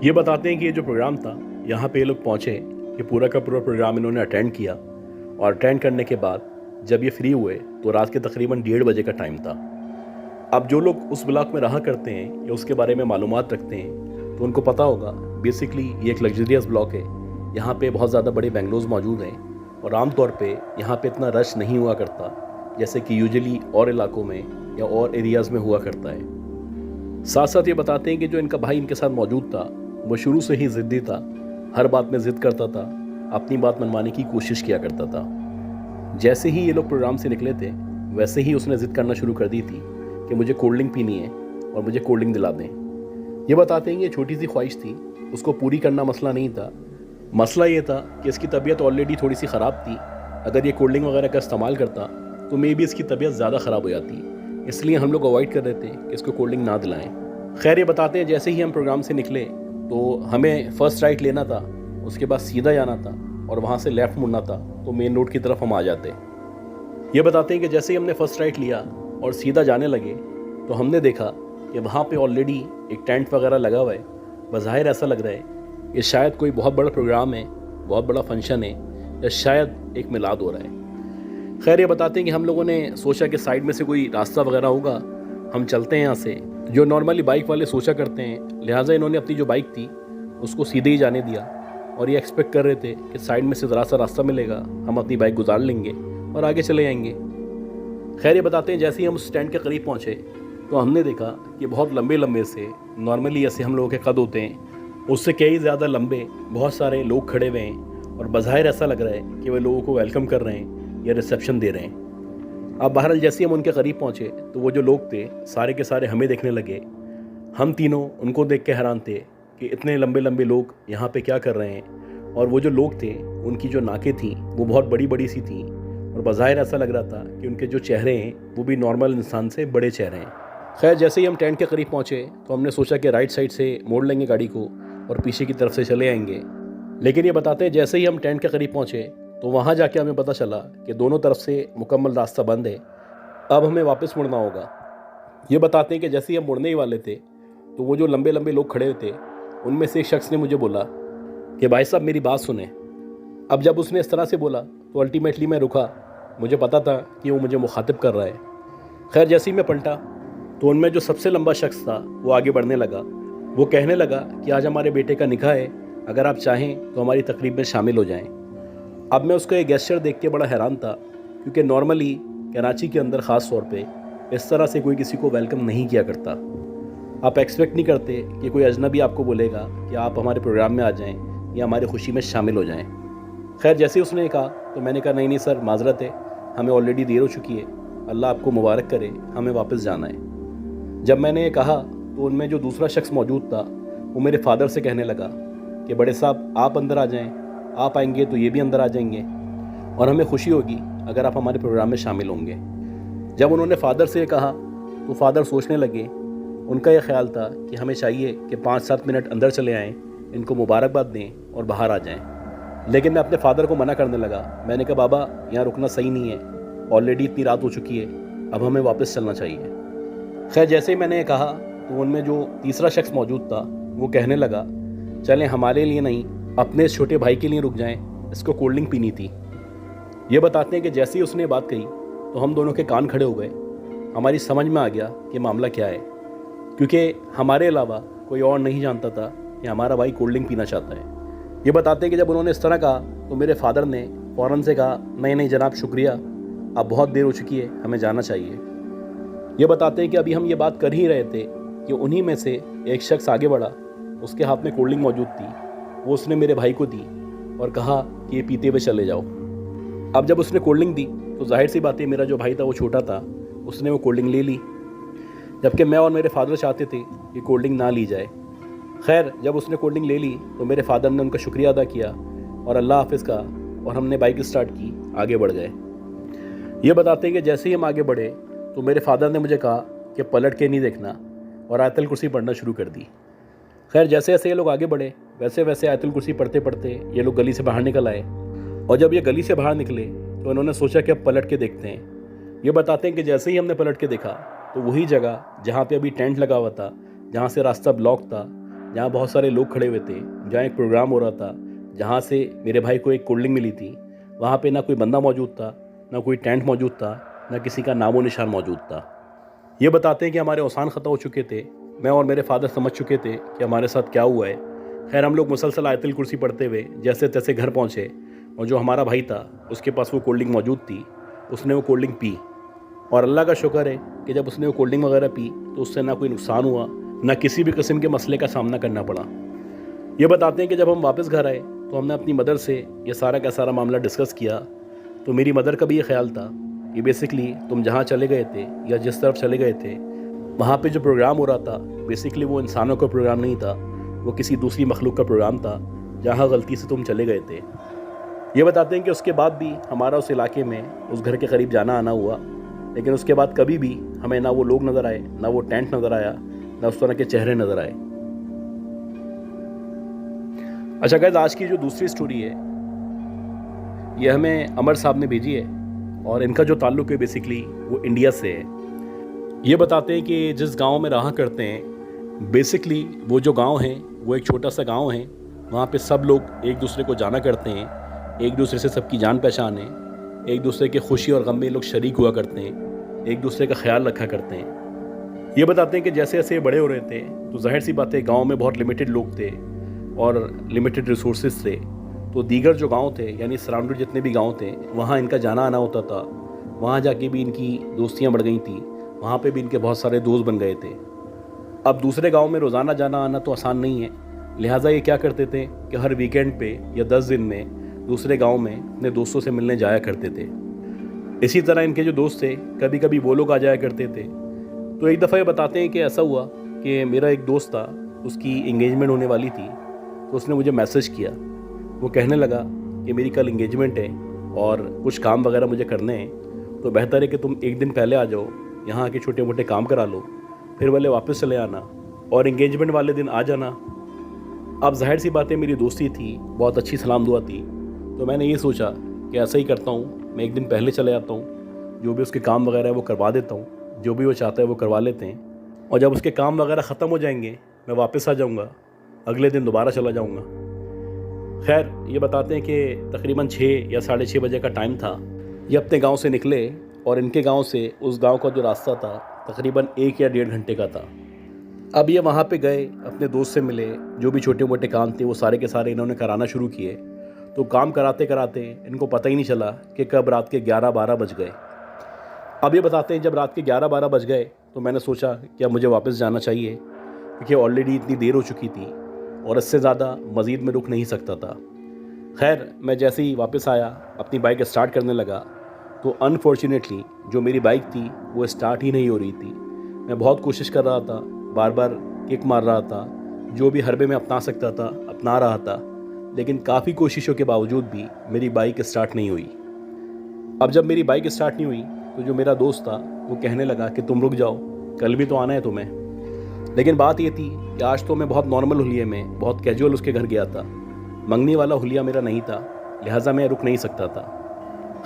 ये बताते हैं कि ये जो प्रोग्राम था यहाँ पे ये लोग पहुँचे, ये पूरा का पूरा प्रोग्राम इन्होंने अटेंड किया, और अटेंड करने के बाद जब ये फ्री हुए तो रात के तकरीबन 1:30 बजे का टाइम था। अब जो लोग उस ब्लॉक में रहा करते हैं या उसके बारे में मालूमात रखते हैं तो उनको पता होगा बेसिकली ये एक लग्जरियस ब्लॉक है। यहाँ पे बहुत ज़्यादा बड़े बंगलोज मौजूद हैं और आमतौर पे यहाँ पे इतना रश नहीं हुआ करता जैसे कि यूजुअली और इलाकों में या और एरियाज़ में हुआ करता है। साथ साथ ये बताते हैं कि जो इनका भाई इनके साथ मौजूद था वो शुरू से ही ज़िद्दी था, हर बात में ज़िद करता था, अपनी बात मनवाने की कोशिश किया करता था। जैसे ही ये लोग प्रोग्राम से निकले थे वैसे ही उसने ज़िद करना शुरू कर दी थी कि मुझे कोल्ड ड्रिंक पीनी है और मुझे कोल्ड ड्रिंक दिला दें। ये बताते हैं कि ये छोटी सी ख्वाहिश थी, उसको पूरी करना मसला नहीं था। मसला ये था कि इसकी तबीयत ऑलरेडी थोड़ी सी ख़राब थी। अगर ये कोल्ड ड्रिंक वगैरह का इस्तेमाल करता तो मे भी इसकी तबीयत ज़्यादा ख़राब हो जाती, इसलिए हम लोग अवॉइड कर रहे थे कि इसको कोल्ड ड्रिंक ना दिलाएं। खैर ये बताते हैं जैसे ही हम प्रोग्राम से निकले तो हमें फ़र्स्ट राइट लेना था, उसके बाद सीधा जाना था और वहाँ से लेफ़्ट मुड़ना था तो मेन रोड की तरफ हम आ जाते। ये बताते हैं कि जैसे ही हमने फ़र्स्ट राइट लिया और सीधा जाने लगे तो हमने देखा कि वहाँ पे ऑलरेडी एक टेंट वगैरह लगा हुआ है। बज़ाहिर ऐसा लग रहा है कि शायद कोई बहुत बड़ा प्रोग्राम है, बहुत बड़ा फंक्शन है या शायद एक मिलाद हो रहा है। खैर ये बताते हैं कि हम लोगों ने सोचा कि साइड में से कोई रास्ता वगैरह होगा, हम चलते हैं यहाँ से। जो नॉर्मली बाइक वाले सोचा करते हैं, लिहाजा इन्होंने अपनी जो बाइक थी उसको सीधे ही जाने दिया और ये एक्सपेक्ट कर रहे थे कि साइड में से ज़रा सा रास्ता मिलेगा, हम अपनी बाइक गुजार लेंगे और आगे चले जाएंगे। खैर ये बताते हैं जैसे ही हम उस स्टैंड के करीब पहुँचे तो हमने देखा कि बहुत लंबे लंबे से, नॉर्मली ऐसे हम लोगों के कद होते हैं उससे कई ज़्यादा लंबे बहुत सारे लोग खड़े हुए हैं और बज़ाहिर ऐसा लग रहा है कि वे लोगों को वेलकम कर रहे हैं या रिसेप्शन दे रहे हैं। अब बहरहाल जैसे हम उनके करीब पहुँचे तो वो जो लोग थे सारे के सारे हमें देखने लगे। हम तीनों उनको देख के हैरान थे कि इतने लंबे लंबे लोग यहाँ पे क्या कर रहे हैं। और वो जो लोग थे उनकी जो नाकें थीं वो बहुत बड़ी बड़ी सी थीं और बज़ाहिर ऐसा लग रहा था कि उनके जो चेहरे हैं वो भी नॉर्मल इंसान से बड़े चेहरे हैं। खैर जैसे ही हम टेंट के करीब पहुँचे तो हमने सोचा कि राइट साइड से मोड़ लेंगे गाड़ी को और पीछे की तरफ से चले आएंगे। लेकिन ये बताते हैं जैसे ही हम टेंट के करीब पहुँचे तो वहाँ जाके हमें पता चला कि दोनों तरफ से मुकम्मल रास्ता बंद है, अब हमें वापस मुड़ना होगा। ये बताते हैं कि जैसे ही हम मुड़ने ही वाले थे तो वो जो लंबे लंबे लोग खड़े थे उनमें से एक शख्स ने मुझे बोला कि भाई साहब मेरी बात सुने। अब जब उसने इस तरह से बोला तो अल्टीमेटली मैं रुका, मुझे पता था कि वो मुझे मुखातिब कर रहा है। खैर जैसे ही मैं पलटा तो उनमें जो सबसे लंबा शख्स था वो आगे बढ़ने लगा। वो कहने लगा कि आज हमारे बेटे का निकाह है, अगर आप चाहें तो हमारी तकरीब में शामिल हो जाएं। अब मैं उसका ये गेस्चर देख के बड़ा हैरान था क्योंकि नॉर्मली कराची के अंदर ख़ास तौर पे इस तरह से कोई किसी को वेलकम नहीं किया करता। आप एक्सपेक्ट नहीं करते कि कोई अजनबी आपको बोलेगा कि आप हमारे प्रोग्राम में आ जाएं या हमारी खुशी में शामिल हो जाएं। खैर जैसे ही उसने कहा तो मैंने कहा नहीं सर माजरत है, हमें ऑलरेडी देर हो चुकी है, अल्लाह आपको मुबारक करे, हमें वापस जाना है। जब मैंने ये कहा तो उनमें जो दूसरा शख्स मौजूद था वो मेरे फादर से कहने लगा कि बड़े साहब आप अंदर आ जाएं, आप आएंगे तो ये भी अंदर आ जाएंगे और हमें खुशी होगी अगर आप हमारे प्रोग्राम में शामिल होंगे। जब उन्होंने फ़ादर से कहा तो फ़ादर सोचने लगे। उनका यह ख्याल था कि हमें चाहिए कि 5-7 मिनट अंदर चले आएँ, इनको मुबारकबाद दें और बाहर आ जाएं। लेकिन मैं अपने फ़ादर को मना करने लगा। मैंने कहा बाबा यहाँ रुकना सही नहीं है, ऑलरेडी इतनी रात हो चुकी है, अब हमें वापस चलना चाहिए। खैर जैसे ही मैंने ये कहा तो उनमें जो तीसरा शख्स मौजूद था वो कहने लगा चलें हमारे लिए नहीं अपने छोटे भाई के लिए रुक जाएं, इसको कोल्ड ड्रिंक पीनी थी। ये बताते हैं कि जैसे ही उसने बात कही तो हम दोनों के कान खड़े हो गए। हमारी समझ में आ गया कि मामला क्या है, क्योंकि हमारे अलावा कोई और नहीं जानता था कि हमारा भाई कोल्ड ड्रिंक पीना चाहता है। ये बताते हैं कि जब उन्होंने इस तरह कहा तो मेरे फादर ने फ़ौरन से कहा नहीं जनाब शुक्रिया, अब बहुत देर हो चुकी है, हमें जाना चाहिए। ये बताते हैं कि अभी हम ये बात कर ही रहे थे कि उन्हीं में से एक शख्स आगे बढ़ा, उसके हाथ में कोल्ड ड्रिंक मौजूद थी, वो उसने मेरे भाई को दी और कहा कि ये पीते हुए चले जाओ। अब जब उसने कोल्ड ड्रिंक दी तो जाहिर सी बात है मेरा जो भाई था वो छोटा था, उसने वो कोल्ड ड्रिंक ले ली, जबकि मैं और मेरे फादर चाहते थे कि कोल्ड ड्रिंक ना ली जाए। खैर जब उसने कोल्ड ड्रिंक ले ली तो मेरे फादर ने उनका शुक्रिया अदा किया और अल्लाह हाफिज़ कहा और हमने बाइक स्टार्ट की, आगे बढ़ गए। ये बताते हैं कि जैसे ही हम आगे बढ़े तो मेरे फादर ने मुझे कहा कि पलट के नहीं देखना और आयतुल कुर्सी पढ़ना शुरू कर दी। खैर जैसे जैसे ये लोग आगे बढ़े वैसे वैसे आयतुल कुर्सी पढ़ते पढ़ते ये लोग गली से बाहर निकल आए और जब ये गली से बाहर निकले तो उन्होंने सोचा कि अब पलट के देखते हैं। ये बताते हैं कि जैसे ही हमने पलट के देखा तो वही जगह जहाँ पे अभी टेंट लगा हुआ था, जहाँ से रास्ता ब्लॉक था, जहाँ बहुत सारे लोग खड़े हुए थे, जहाँ एक प्रोग्राम हो रहा था, जहाँ से मेरे भाई को एक कोल्ड ड्रिंक मिली थी, वहाँ पे ना कोई बंदा मौजूद था, ना कोई टेंट मौजूद था, ना किसी का नामो निशान मौजूद था। ये बताते हैं कि हमारे औसान ख़ता हो चुके थे। मैं और मेरे फादर समझ चुके थे कि हमारे साथ क्या हुआ है। खैर हम लोग मुसलसल आयतुल कुर्सी पढ़ते हुए जैसे तैसे घर पहुँचे और जो हमारा भाई था उसके पास वो कोल्ड ड्रिंक मौजूद थी, उसने वो कोल्ड ड्रिंक पी। और अल्लाह का शुक्र है कि जब उसने वो कोल्ड ड्रिंक वगैरह पी तो उससे ना कोई नुकसान हुआ, ना किसी भी किस्म के मसले का सामना करना पड़ा। ये बताते हैं कि जब हम वापस घर आए तो हमने अपनी मदर से ये सारा का सारा मामला डिस्कस किया। तो मेरी मदर का भी ये ख्याल था कि बेसिकली तुम जहाँ चले गए थे या जिस तरफ चले गए थे वहाँ पे जो प्रोग्राम हो रहा था बेसिकली वो इंसानों का प्रोग्राम नहीं था, वो किसी दूसरी मखलूक का प्रोग्राम था जहाँ गलती से तुम चले गए थे। ये बताते हैं कि उसके बाद भी हमारा उस इलाके में उस घर के करीब जाना आना हुआ, लेकिन उसके बाद कभी भी हमें ना वो लोग नज़र आए, ना वो टेंट नज़र आया, ना उस तरह के चेहरे नज़र आए। अच्छा गाइस, आज की जो दूसरी स्टोरी है ये हमें अमर साहब ने भेजी है और इनका जो ताल्लुक़ है बेसिकली वो इंडिया से है। ये बताते हैं कि जिस गांव में रहा करते हैं बेसिकली वो जो गांव है वो एक छोटा सा गांव है। वहाँ पे सब लोग एक दूसरे को जाना करते हैं, एक दूसरे से सबकी जान पहचान है, एक दूसरे के खुशी और गम में लोग शरीक हुआ करते हैं, एक दूसरे का ख्याल रखा करते हैं। ये बताते हैं कि जैसे जैसे बड़े हो रहे थे तो जाहिर सी बात है गाँव में बहुत लिमिटेड लोग थे और लिमिटेड रिसोर्सेज थे। तो दीगर जो गांव थे यानी सराउंडेड जितने भी गांव थे वहाँ इनका जाना आना होता था। वहाँ जाके भी इनकी दोस्तियाँ बढ़ गई थी, वहाँ पे भी इनके बहुत सारे दोस्त बन गए थे। अब दूसरे गांव में रोज़ाना जाना आना तो आसान नहीं है, लिहाजा ये क्या करते थे कि हर वीकेंड पे या 10 दिन में दूसरे गांव में अपने दोस्तों से मिलने जाया करते थे। इसी तरह इनके जो दोस्त थे कभी कभी वो लोग आ जाया करते थे। तो एक दफ़ा ये बताते हैं कि ऐसा हुआ कि मेरा एक दोस्त था, उसकी इंगेजमेंट होने वाली थी। तो उसने मुझे मैसेज किया, वो कहने लगा कि मेरी कल इंगेजमेंट है और कुछ काम वगैरह मुझे करने हैं, तो बेहतर है कि तुम एक दिन पहले आ जाओ, यहाँ आके छोटे मोटे काम करा लो, फिर वाले वापस चले आना और इंगेजमेंट वाले दिन आ जाना। अब जाहिर सी बात है मेरी दोस्ती थी, बहुत अच्छी सलाम दुआ थी, तो मैंने ये सोचा कि ऐसा ही करता हूँ, मैं एक दिन पहले चले आता हूँ, जो भी उसके काम वगैरह है वो करवा देता हूँ, जो भी वो चाहता है वो करवा लेते हैं, और जब उसके काम वगैरह ख़त्म हो जाएंगे मैं वापस आ जाऊँगा, अगले दिन दोबारा चला जाऊँगा। खैर ये बताते हैं कि तकरीबन 6 या 6:30 बजे का टाइम था। ये अपने गांव से निकले और इनके गांव से उस गांव का जो रास्ता था तकरीबन 1 या 1.5 घंटे का था। अब ये वहाँ पे गए, अपने दोस्त से मिले, जो भी छोटे मोटे काम थे वो सारे के सारे इन्होंने कराना शुरू किए। तो काम कराते कराते इनको पता ही नहीं चला कि कब रात के 11-12 बज गए। अब ये बताते हैं जब रात के 11-12 बज गए तो मैंने सोचा कि अब मुझे वापस जाना चाहिए, क्योंकि ऑलरेडी इतनी देर हो चुकी थी और इससे ज़्यादा मज़ीद में रुक नहीं सकता था। खैर मैं जैसे ही वापस आया अपनी बाइक स्टार्ट करने लगा तो अनफॉर्चुनेटली जो मेरी बाइक थी वो स्टार्ट ही नहीं हो रही थी। मैं बहुत कोशिश कर रहा था, बार बार किक मार रहा था, जो भी हरबे में अपना सकता था अपना रहा था, लेकिन काफ़ी कोशिशों के बावजूद भी मेरी बाइक स्टार्ट नहीं हुई। अब जब मेरी बाइक स्टार्ट नहीं हुई तो जो मेरा दोस्त था वो कहने लगा कि तुम रुक जाओ, कल भी तो आना है तुम्हें। लेकिन बात ये थी कि आज तो मैं बहुत नॉर्मल हुलिये में, बहुत कैजुअल उसके घर गया था, मंगनी वाला हुलिया मेरा नहीं था, लिहाजा मैं रुक नहीं सकता था।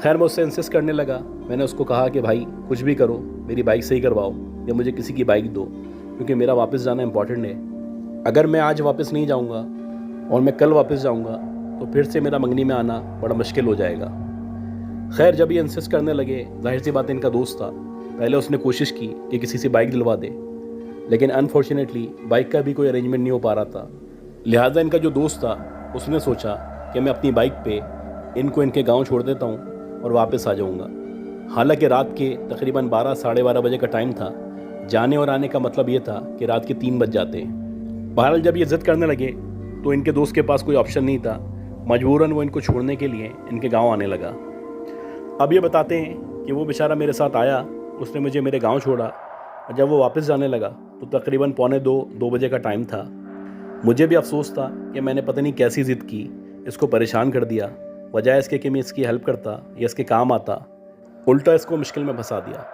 खैर मैं उससे इंसिस्ट करने लगा। मैंने उसको कहा कि भाई कुछ भी करो, मेरी बाइक सही करवाओ या मुझे किसी की बाइक दो, क्योंकि मेरा वापस जाना इंपॉर्टेंट है। अगर मैं आज वापस नहीं जाऊंगा और मैं कल वापस जाऊंगा तो फिर से मेरा मंगनी में आना बड़ा मुश्किल हो जाएगा। खैर जब ये इंसिस्ट करने लगे, जाहिर सी बात इनका दोस्त था, पहले उसने कोशिश की कि किसी से बाइक दिलवा दे, लेकिन अनफॉर्चुनेटली बाइक का भी कोई अरेंजमेंट नहीं हो पा रहा था। लिहाजा इनका जो दोस्त था उसने सोचा कि मैं अपनी बाइक पे इनको इनके गांव छोड़ देता हूं और वापस आ जाऊंगा। हालांकि रात के तकरीबन 12 साढ़े 12 बजे का टाइम था, जाने और आने का मतलब ये था कि रात के 3 बज जाते हैं। बहरहाल जब ये ज़िद करने लगे तो इनके दोस्त के पास कोई ऑप्शन नहीं था, मजबूरन वो इनको छोड़ने के लिए इनके गाँव आने लगा। अब ये बताते हैं कि वो बेचारा मेरे साथ आया, उसने मुझे मेरे गाँव छोड़ा और जब वो वापस जाने लगा तो तकरीबन 1:45-2 बजे का टाइम था। मुझे भी अफसोस था कि मैंने पता नहीं कैसी ज़िद की, इसको परेशान कर दिया, बजाय इसके कि मैं इसकी हेल्प करता या इसके काम आता, उल्टा इसको मुश्किल में फंसा दिया।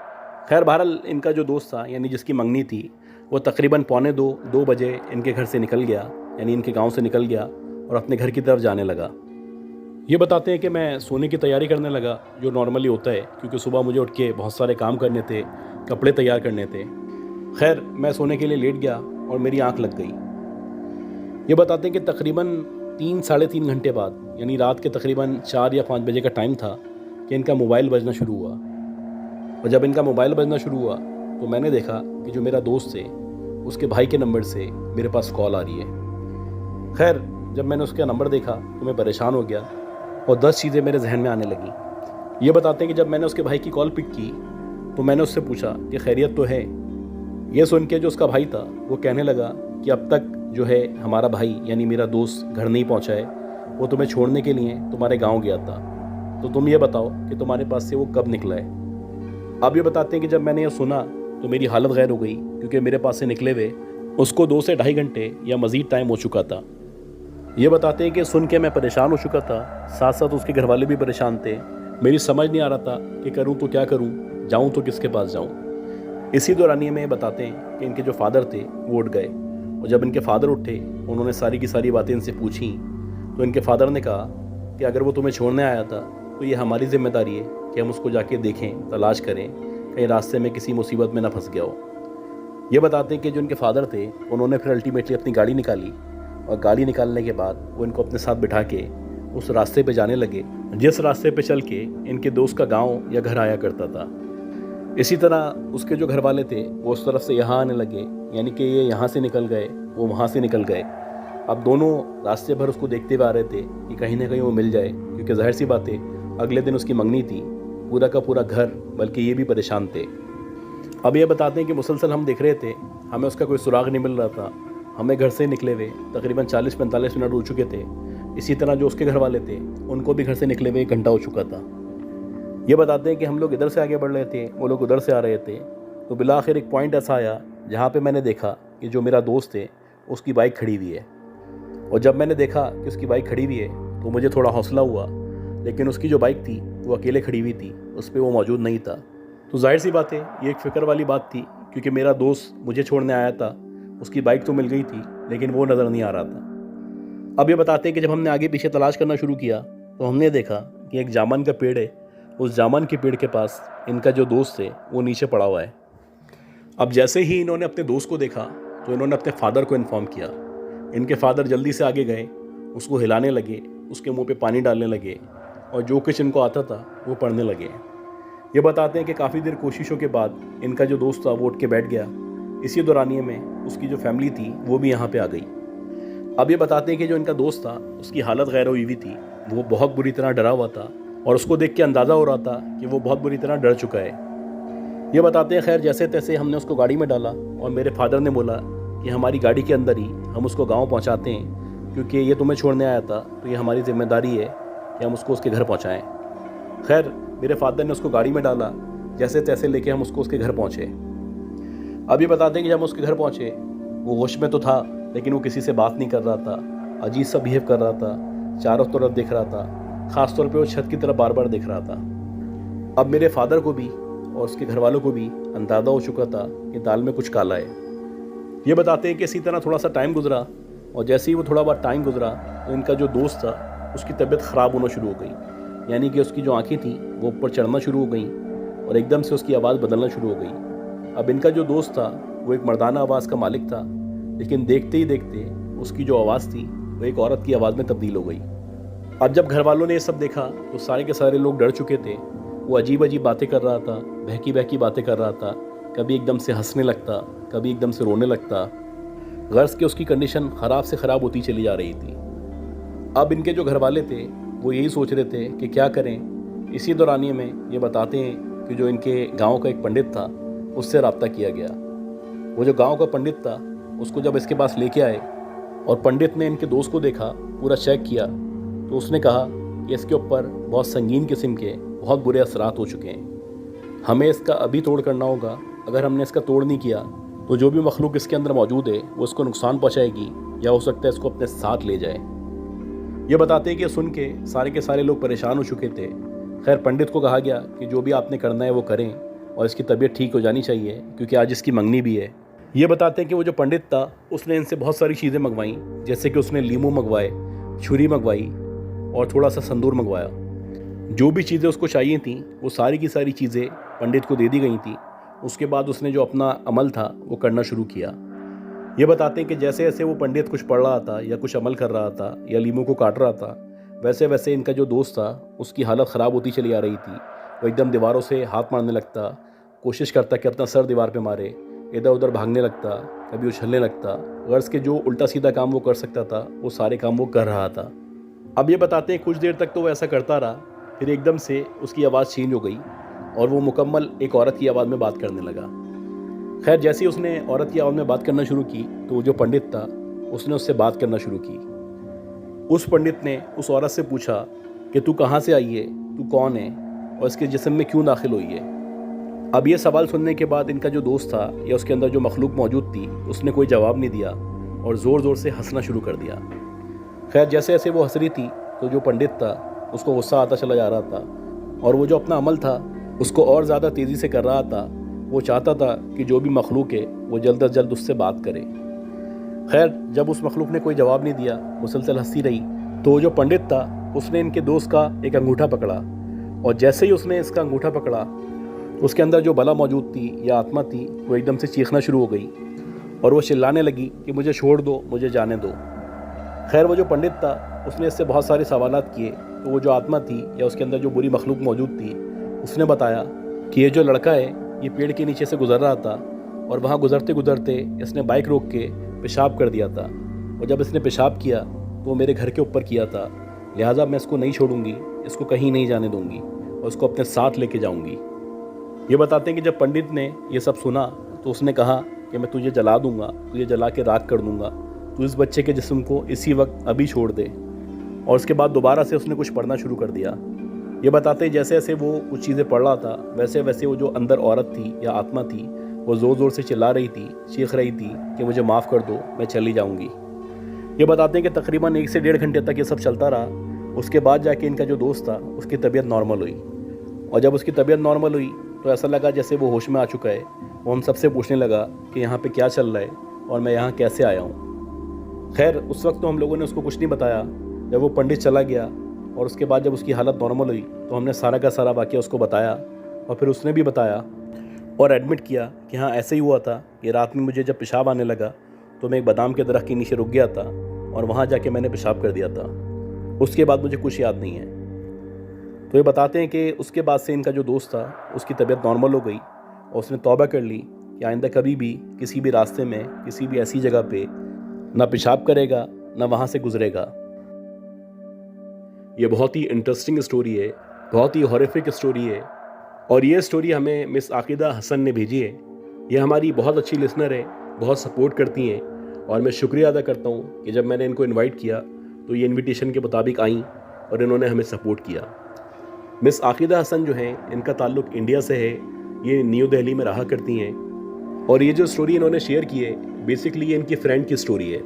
खैर बहरहाल इनका जो दोस्त था यानी जिसकी मंगनी थी वो तकरीबन 1:45-2 बजे इनके घर से निकल गया, यानी इनके गांव से निकल गया और अपने घर की तरफ जाने लगा। ये बताते हैं कि मैं सोने की तैयारी करने लगा, जो नॉर्मली होता है, क्योंकि सुबह मुझे उठ के बहुत सारे काम करने थे, कपड़े तैयार करने थे। खैर मैं सोने के लिए लेट गया और मेरी आंख लग गई। ये बताते हैं कि तकरीबन 3 साढ़े 3 घंटे बाद, यानी रात के तकरीबन 4 या 5 बजे का टाइम था, कि इनका मोबाइल बजना शुरू हुआ। और जब इनका मोबाइल बजना शुरू हुआ तो मैंने देखा कि जो मेरा दोस्त है उसके भाई के नंबर से मेरे पास कॉल आ रही है। खैर, जब मैंने उसका नंबर देखा तो मैं परेशान हो गया और 10 चीज़ें मेरे जहन में आने लगी। ये बताते हैं कि जब मैंने उसके भाई की कॉल पिक की तो मैंने उससे पूछा कि खैरियत तो है। ये सुन के जो उसका भाई था वो कहने लगा कि अब तक जो है हमारा भाई यानी मेरा दोस्त घर नहीं पहुंचा है, वो तुम्हें छोड़ने के लिए तुम्हारे गांव गया था, तो तुम ये बताओ कि तुम्हारे पास से वो कब निकला है। अब ये बताते हैं कि जब मैंने ये सुना तो मेरी हालत गैर हो गई, क्योंकि मेरे पास से निकले हुए उसको 2 से ढाई घंटे या मज़ीद टाइम हो चुका था। ये बताते हैं कि सुन के मैं परेशान हो चुका था, साथ साथ उसके घर वाले भी परेशान थे। मेरी समझ नहीं आ रहा था कि करूँ तो क्या करूँ, जाऊँ तो किसके पास जाऊँ। इसी दौरानिए में बताते हैं कि इनके जो फादर थे वो उठ गए, और जब इनके फादर उठे उन्होंने सारी की सारी बातें इनसे पूछी तो इनके फादर ने कहा कि अगर वो तुम्हें छोड़ने आया था तो ये हमारी जिम्मेदारी है कि हम उसको जाके देखें, तलाश करें, कहीं रास्ते में किसी मुसीबत में ना फंस गया हो। ये बताते हैं कि जो इनके फादर थे उन्होंने फिर अल्टीमेटली अपनी गाड़ी निकाली, और गाड़ी निकालने के बाद वो इनको अपने साथ बिठा के उस रास्ते पे जाने लगे जिस रास्ते पे चल के इनके दोस्त का गांव या घर आया करता था। इसी तरह उसके जो घर वाले थे वो उस तरफ से यहाँ आने लगे, यानी कि ये यहाँ से निकल गए, वो वहाँ से निकल गए। अब दोनों रास्ते भर उसको देखते हुए आ रहे थे कि कहीं ना कहीं वो मिल जाए, क्योंकि जाहिर सी बात है अगले दिन उसकी मंगनी थी। पूरा का पूरा घर बल्कि ये भी परेशान थे। अब ये बताते हैं कि मुसलसल हम देख रहे थे, हमें उसका कोई सुराग नहीं मिल रहा था। हमें घर से निकले हुए तकरीबन 40-45 मिनट हो चुके थे। इसी तरह जो उसके घर वाले थे उनको भी घर से निकले हुए 1 घंटा हो चुका था। ये बताते हैं कि हम लोग इधर से आगे बढ़ रहे थे, वो लोग उधर से आ रहे थे, तो बिला आखिर एक पॉइंट ऐसा आया जहाँ पे मैंने देखा कि जो मेरा दोस्त है उसकी बाइक खड़ी हुई है। और जब मैंने देखा कि उसकी बाइक खड़ी हुई है तो मुझे थोड़ा हौसला हुआ, लेकिन उसकी जो बाइक थी वो अकेले खड़ी हुई थी, उस पर वो मौजूद नहीं था। तो जाहिर सी बात है ये एक फ़िक्र वाली बात थी, क्योंकि मेरा दोस्त मुझे छोड़ने आया था, उसकी बाइक तो मिल गई थी लेकिन वो नज़र नहीं आ रहा था। अब ये बताते हैं कि जब हमने आगे पीछे तलाश करना शुरू किया तो हमने देखा कि एक जामुन का पेड़ है, उस जामुन के पेड़ के पास इनका जो दोस्त है वो नीचे पड़ा हुआ है। अब जैसे ही इन्होंने अपने दोस्त को देखा तो इन्होंने अपने फादर को इन्फॉर्म किया। इनके फादर जल्दी से आगे गए, उसको हिलाने लगे, उसके मुंह पे पानी डालने लगे, और जो कुछ इनको आता था वो पढ़ने लगे। ये बताते हैं कि काफ़ी देर कोशिशों के बाद इनका जो दोस्त था वो उठ के बैठ गया। इसी दौरानिए में उसकी जो फैमिली थी वो भी यहाँ पे आ गई। अब ये बताते हैं कि जो इनका दोस्त था उसकी हालत गैर हुई हुई थी, वो बहुत बुरी तरह डरा हुआ था, और उसको देख के अंदाज़ा हो रहा था कि वो बहुत बुरी तरह डर चुका है। ये बताते हैं खैर जैसे तैसे हमने उसको गाड़ी में डाला, और मेरे फादर ने बोला कि हमारी गाड़ी के अंदर ही हम उसको गांव पहुंचाते हैं, क्योंकि ये तुम्हें छोड़ने आया था तो ये हमारी जिम्मेदारी है कि हम उसको उसके घर पहुंचाएं। खैर मेरे फादर ने उसको गाड़ी में डाला, जैसे तैसे लेके हम उसको उसके घर पहुंचे। अब ये बताते हैं कि जब हम उसके घर पहुंचे वो होश में तो था, लेकिन वो किसी से बात नहीं कर रहा था, अजीब सा बिहेव कर रहा था, चारों तरफ देख रहा था, ख़ास तौर पे वो छत की तरफ बार बार देख रहा था। अब मेरे फादर को भी और उसके घर वालों को भी अंदाज़ा हो चुका था कि दाल में कुछ काला है। ये बताते हैं कि इसी तरह थोड़ा सा टाइम गुजरा, और जैसे ही वो थोड़ा बहुत टाइम गुजरा तो इनका जो दोस्त था उसकी तबीयत ख़राब होना शुरू हो गई, यानी कि उसकी जो आँखें थी वो ऊपर चढ़ना शुरू हो गई, और एकदम से उसकी आवाज़ बदलना शुरू हो गई। अब इनका जो दोस्त था वो एक मर्दाना आवाज़ का मालिक था, लेकिन देखते ही देखते उसकी जो आवाज़ थी वो एक औरत की आवाज़ में तब्दील हो गई। अब जब घर वालों ने ये सब देखा तो सारे के सारे लोग डर चुके थे। वो अजीब अजीब बातें कर रहा था, बहकी बहकी बातें कर रहा था, कभी एकदम से हंसने लगता, कभी एकदम से रोने लगता। गर्ज के उसकी कंडीशन ख़राब से ख़राब होती चली जा रही थी। अब इनके जो घर वाले थे वो यही सोच रहे थे कि क्या करें। इसी दौरानिए में ये बताते हैं कि जो इनके गांव का एक पंडित था उससे रब्ता किया गया। वो जो गांव का पंडित था उसको जब इसके पास लेके आए और पंडित ने इनके दोस्त को देखा, पूरा चेक किया, तो उसने कहा कि इसके ऊपर बहुत संगीन किस्म के बहुत बुरे असरात हो चुके हैं, हमें इसका अभी तोड़ करना होगा। अगर हमने इसका तोड़ नहीं किया तो जो भी मखलूक इसके अंदर मौजूद है वो इसको नुकसान पहुंचाएगी, या हो सकता है इसको अपने साथ ले जाए। ये बताते हैं कि सुन के सारे लोग परेशान हो चुके थे। खैर पंडित को कहा गया कि जो भी आपने करना है वो करें, और इसकी तबीयत ठीक हो जानी चाहिए क्योंकि आज इसकी मंगनी भी है। ये बताते हैं कि वो जो पंडित था उसने इनसे बहुत सारी चीज़ें मंगवाई, जैसे कि उसने लीमू मंगवाए, छुरी मंगवाई और थोड़ा सा संदूर मंगवाया। जो भी चीज़ें उसको चाहिए थी वो सारी की सारी चीज़ें पंडित को दे दी गई थी। उसके बाद उसने जो अपना अमल था वो करना शुरू किया। ये बताते हैं कि जैसे जैसे वो पंडित कुछ पढ़ रहा था या कुछ अमल कर रहा था या लीमू को काट रहा था, वैसे वैसे इनका जो दोस्त था उसकी हालत ख़राब होती चली आ रही थी। वो एकदम दीवारों से हाथ मारने लगता, कोशिश करता कि अपना सर दीवार पे मारे, इधर उधर भागने लगता, कभी उछलने लगता। गर्ल्स के जो उल्टा सीधा काम वो कर सकता था वो सारे काम वो कर रहा था। अब ये बताते हैं कुछ देर तक तो वो ऐसा करता रहा, फिर एकदम से उसकी आवाज़ चेंज हो गई और वो मुकम्मल एक औरत की आवाज़ में बात करने लगा। खैर जैसे ही उसने औरत की आवाज़ में बात करना शुरू की तो वो जो पंडित था उसने उससे बात करना शुरू की। उस पंडित ने उस औरत से पूछा कि तू कहाँ से आई है, तू कौन है और इसके जिस्म में क्यों दाखिल हुई है। अब ये सवाल सुनने के बाद इनका जो दोस्त था या उसके अंदर जो मखलूक मौजूद थी उसने कोई जवाब नहीं दिया और ज़ोर ज़ोर से हंसना शुरू कर दिया। खैर जैसे जैसे वो हंस रही थी तो जो पंडित था उसको गुस्सा आता चला जा रहा था और वो जो अपना अमल था उसको और ज़्यादा तेज़ी से कर रहा था। वो चाहता था कि जो भी मखलूक है वो जल्द अज जल्द उससे बात करे। खैर जब उस मखलूक ने कोई जवाब नहीं दिया, मुसलसल हंसती रही, तो जो पंडित था उसने इनके दोस्त का एक अंगूठा पकड़ा और जैसे ही उसने इसका अंगूठा पकड़ा उसके अंदर जो बला मौजूद थी या आत्मा थी वो एकदम से चीखना शुरू हो गई और वो चिल्लाने लगी कि मुझे छोड़ दो, मुझे जाने दो। खैर वो जो पंडित था उसने इससे बहुत सारे सवालात किए तो वो जो आत्मा थी या उसके अंदर जो बुरी मखलूक मौजूद थी उसने बताया कि ये जो लड़का है ये पेड़ के नीचे से गुजर रहा था और वहाँ गुजरते गुजरते इसने बाइक रोक के पेशाब कर दिया था और जब इसने पेशाब किया तो वो मेरे घर के ऊपर किया था, लिहाजा मैं इसको नहीं छोड़ूंगी, इसको कहीं नहीं जाने दूंगी और उसको अपने साथ लेके जाऊंगी। ये बताते हैं कि जब पंडित ने ये सब सुना तो उसने कहा कि मैं तुझे जला दूंगा, तुझे जला के राख कर दूंगा, तू इस बच्चे के जिस्म को इसी वक्त अभी छोड़ दे। और उसके बाद दोबारा से उसने कुछ पढ़ना शुरू कर दिया। ये बताते हैं जैसे जैसे वो कुछ चीज़ें पढ़ रहा था वैसे वैसे वो जो अंदर औरत थी या आत्मा थी वो ज़ोर ज़ोर से चिल्ला रही थी, चीख रही थी कि मुझे माफ़ कर दो, मैं चली जाऊंगी। ये बताते हैं कि तकरीबन 1 से 1.5 घंटे तक ये सब चलता रहा। उसके बाद जाके इनका जो दोस्त था उसकी तबीयत नॉर्मल हुई और जब उसकी तबीयत नॉर्मल हुई तो ऐसा लगा जैसे वो होश में आ चुका है। वो हम सबसे पूछने लगा कि यहाँ पे क्या चल रहा है और मैं यहाँ कैसे आया हूँ। खैर उस वक्त तो हम लोगों ने उसको कुछ नहीं बताया। जब वो पंडित चला गया और उसके बाद जब उसकी हालत नॉर्मल हुई तो हमने सारा का सारा वाक़या उसको बताया और फिर उसने भी बताया और एडमिट किया कि हाँ ऐसे ही हुआ था कि रात में मुझे जब पेशाब आने लगा तो मैं एक बादाम के दरख्त के नीचे रुक गया था और वहाँ जाके मैंने पेशाब कर दिया था। उसके बाद मुझे कुछ याद नहीं है। तो ये बताते हैं कि उसके बाद से इनका जो दोस्त था उसकी तबीयत नॉर्मल हो गई और उसने तौबा कर ली कि आइंदा कभी भी किसी भी रास्ते में किसी भी ऐसी जगह पे ना पेशाब करेगा ना वहाँ से गुजरेगा। ये बहुत ही इंटरेस्टिंग स्टोरी है, बहुत ही हॉरिफिक स्टोरी है और ये स्टोरी हमें मिस आकिदा हसन ने भेजी है। ये हमारी बहुत अच्छी लिसनर है, बहुत सपोर्ट करती हैं और मैं शुक्रिया अदा करता हूँ कि जब मैंने इनको इनवाइट किया तो ये इनविटेशन के मुताबिक आई और इन्होंने हमें सपोर्ट किया। मिस आकिदा हसन जो हैं इनका ताल्लुक़ इंडिया से है, ये न्यू दिल्ली में रहा करती हैं और ये जो स्टोरी इन्होंने शेयर की है बेसिकली ये इनकी फ्रेंड की स्टोरी है।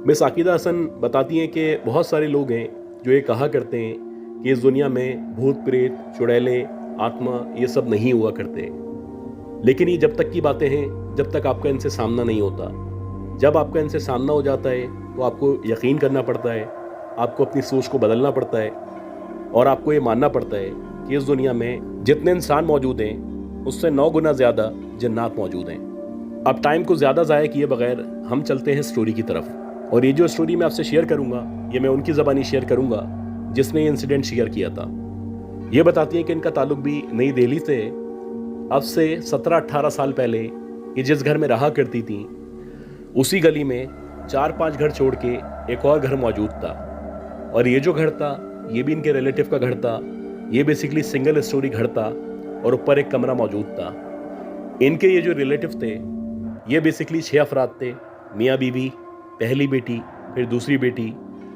मिस आकिदा हसन बताती हैं कि बहुत सारे लोग हैं जो ये कहा करते हैं कि इस दुनिया में भूत प्रेत चुड़ैले आत्मा ये सब नहीं हुआ करते, लेकिन ये जब तक की बातें हैं जब तक आपका इनसे सामना नहीं होता। जब आपका इनसे सामना हो जाता है तो आपको यकीन करना पड़ता है, आपको अपनी सोच को बदलना पड़ता है और आपको ये मानना पड़ता है कि इस दुनिया में जितने इंसान मौजूद हैं उससे 9 गुना ज़्यादा जिन्नात मौजूद हैं। अब टाइम को ज़्यादा ज़ाया किए बगैर हम चलते हैं स्टोरी की तरफ और ये जो स्टोरी मैं आपसे शेयर करूँगा ये मैं उनकी ज़बानी शेयर करूँगा जिसने ये इंसिडेंट शेयर किया था। ये बताती है कि इनका ताल्लुक भी नई दिल्ली से। अब से 17-18 साल पहले ये जिस घर में रहा करती थी उसी गली में 4-5 घर छोड़ के एक और घर मौजूद था और ये जो घर था ये भी इनके रिलेटिव का घर था। ये बेसिकली सिंगल स्टोरी घर था और ऊपर एक कमरा मौजूद था। इनके ये जो रिलेटिव थे ये बेसिकली 6 अफराद थे, मियाँ बीवी, पहली बेटी, फिर दूसरी बेटी,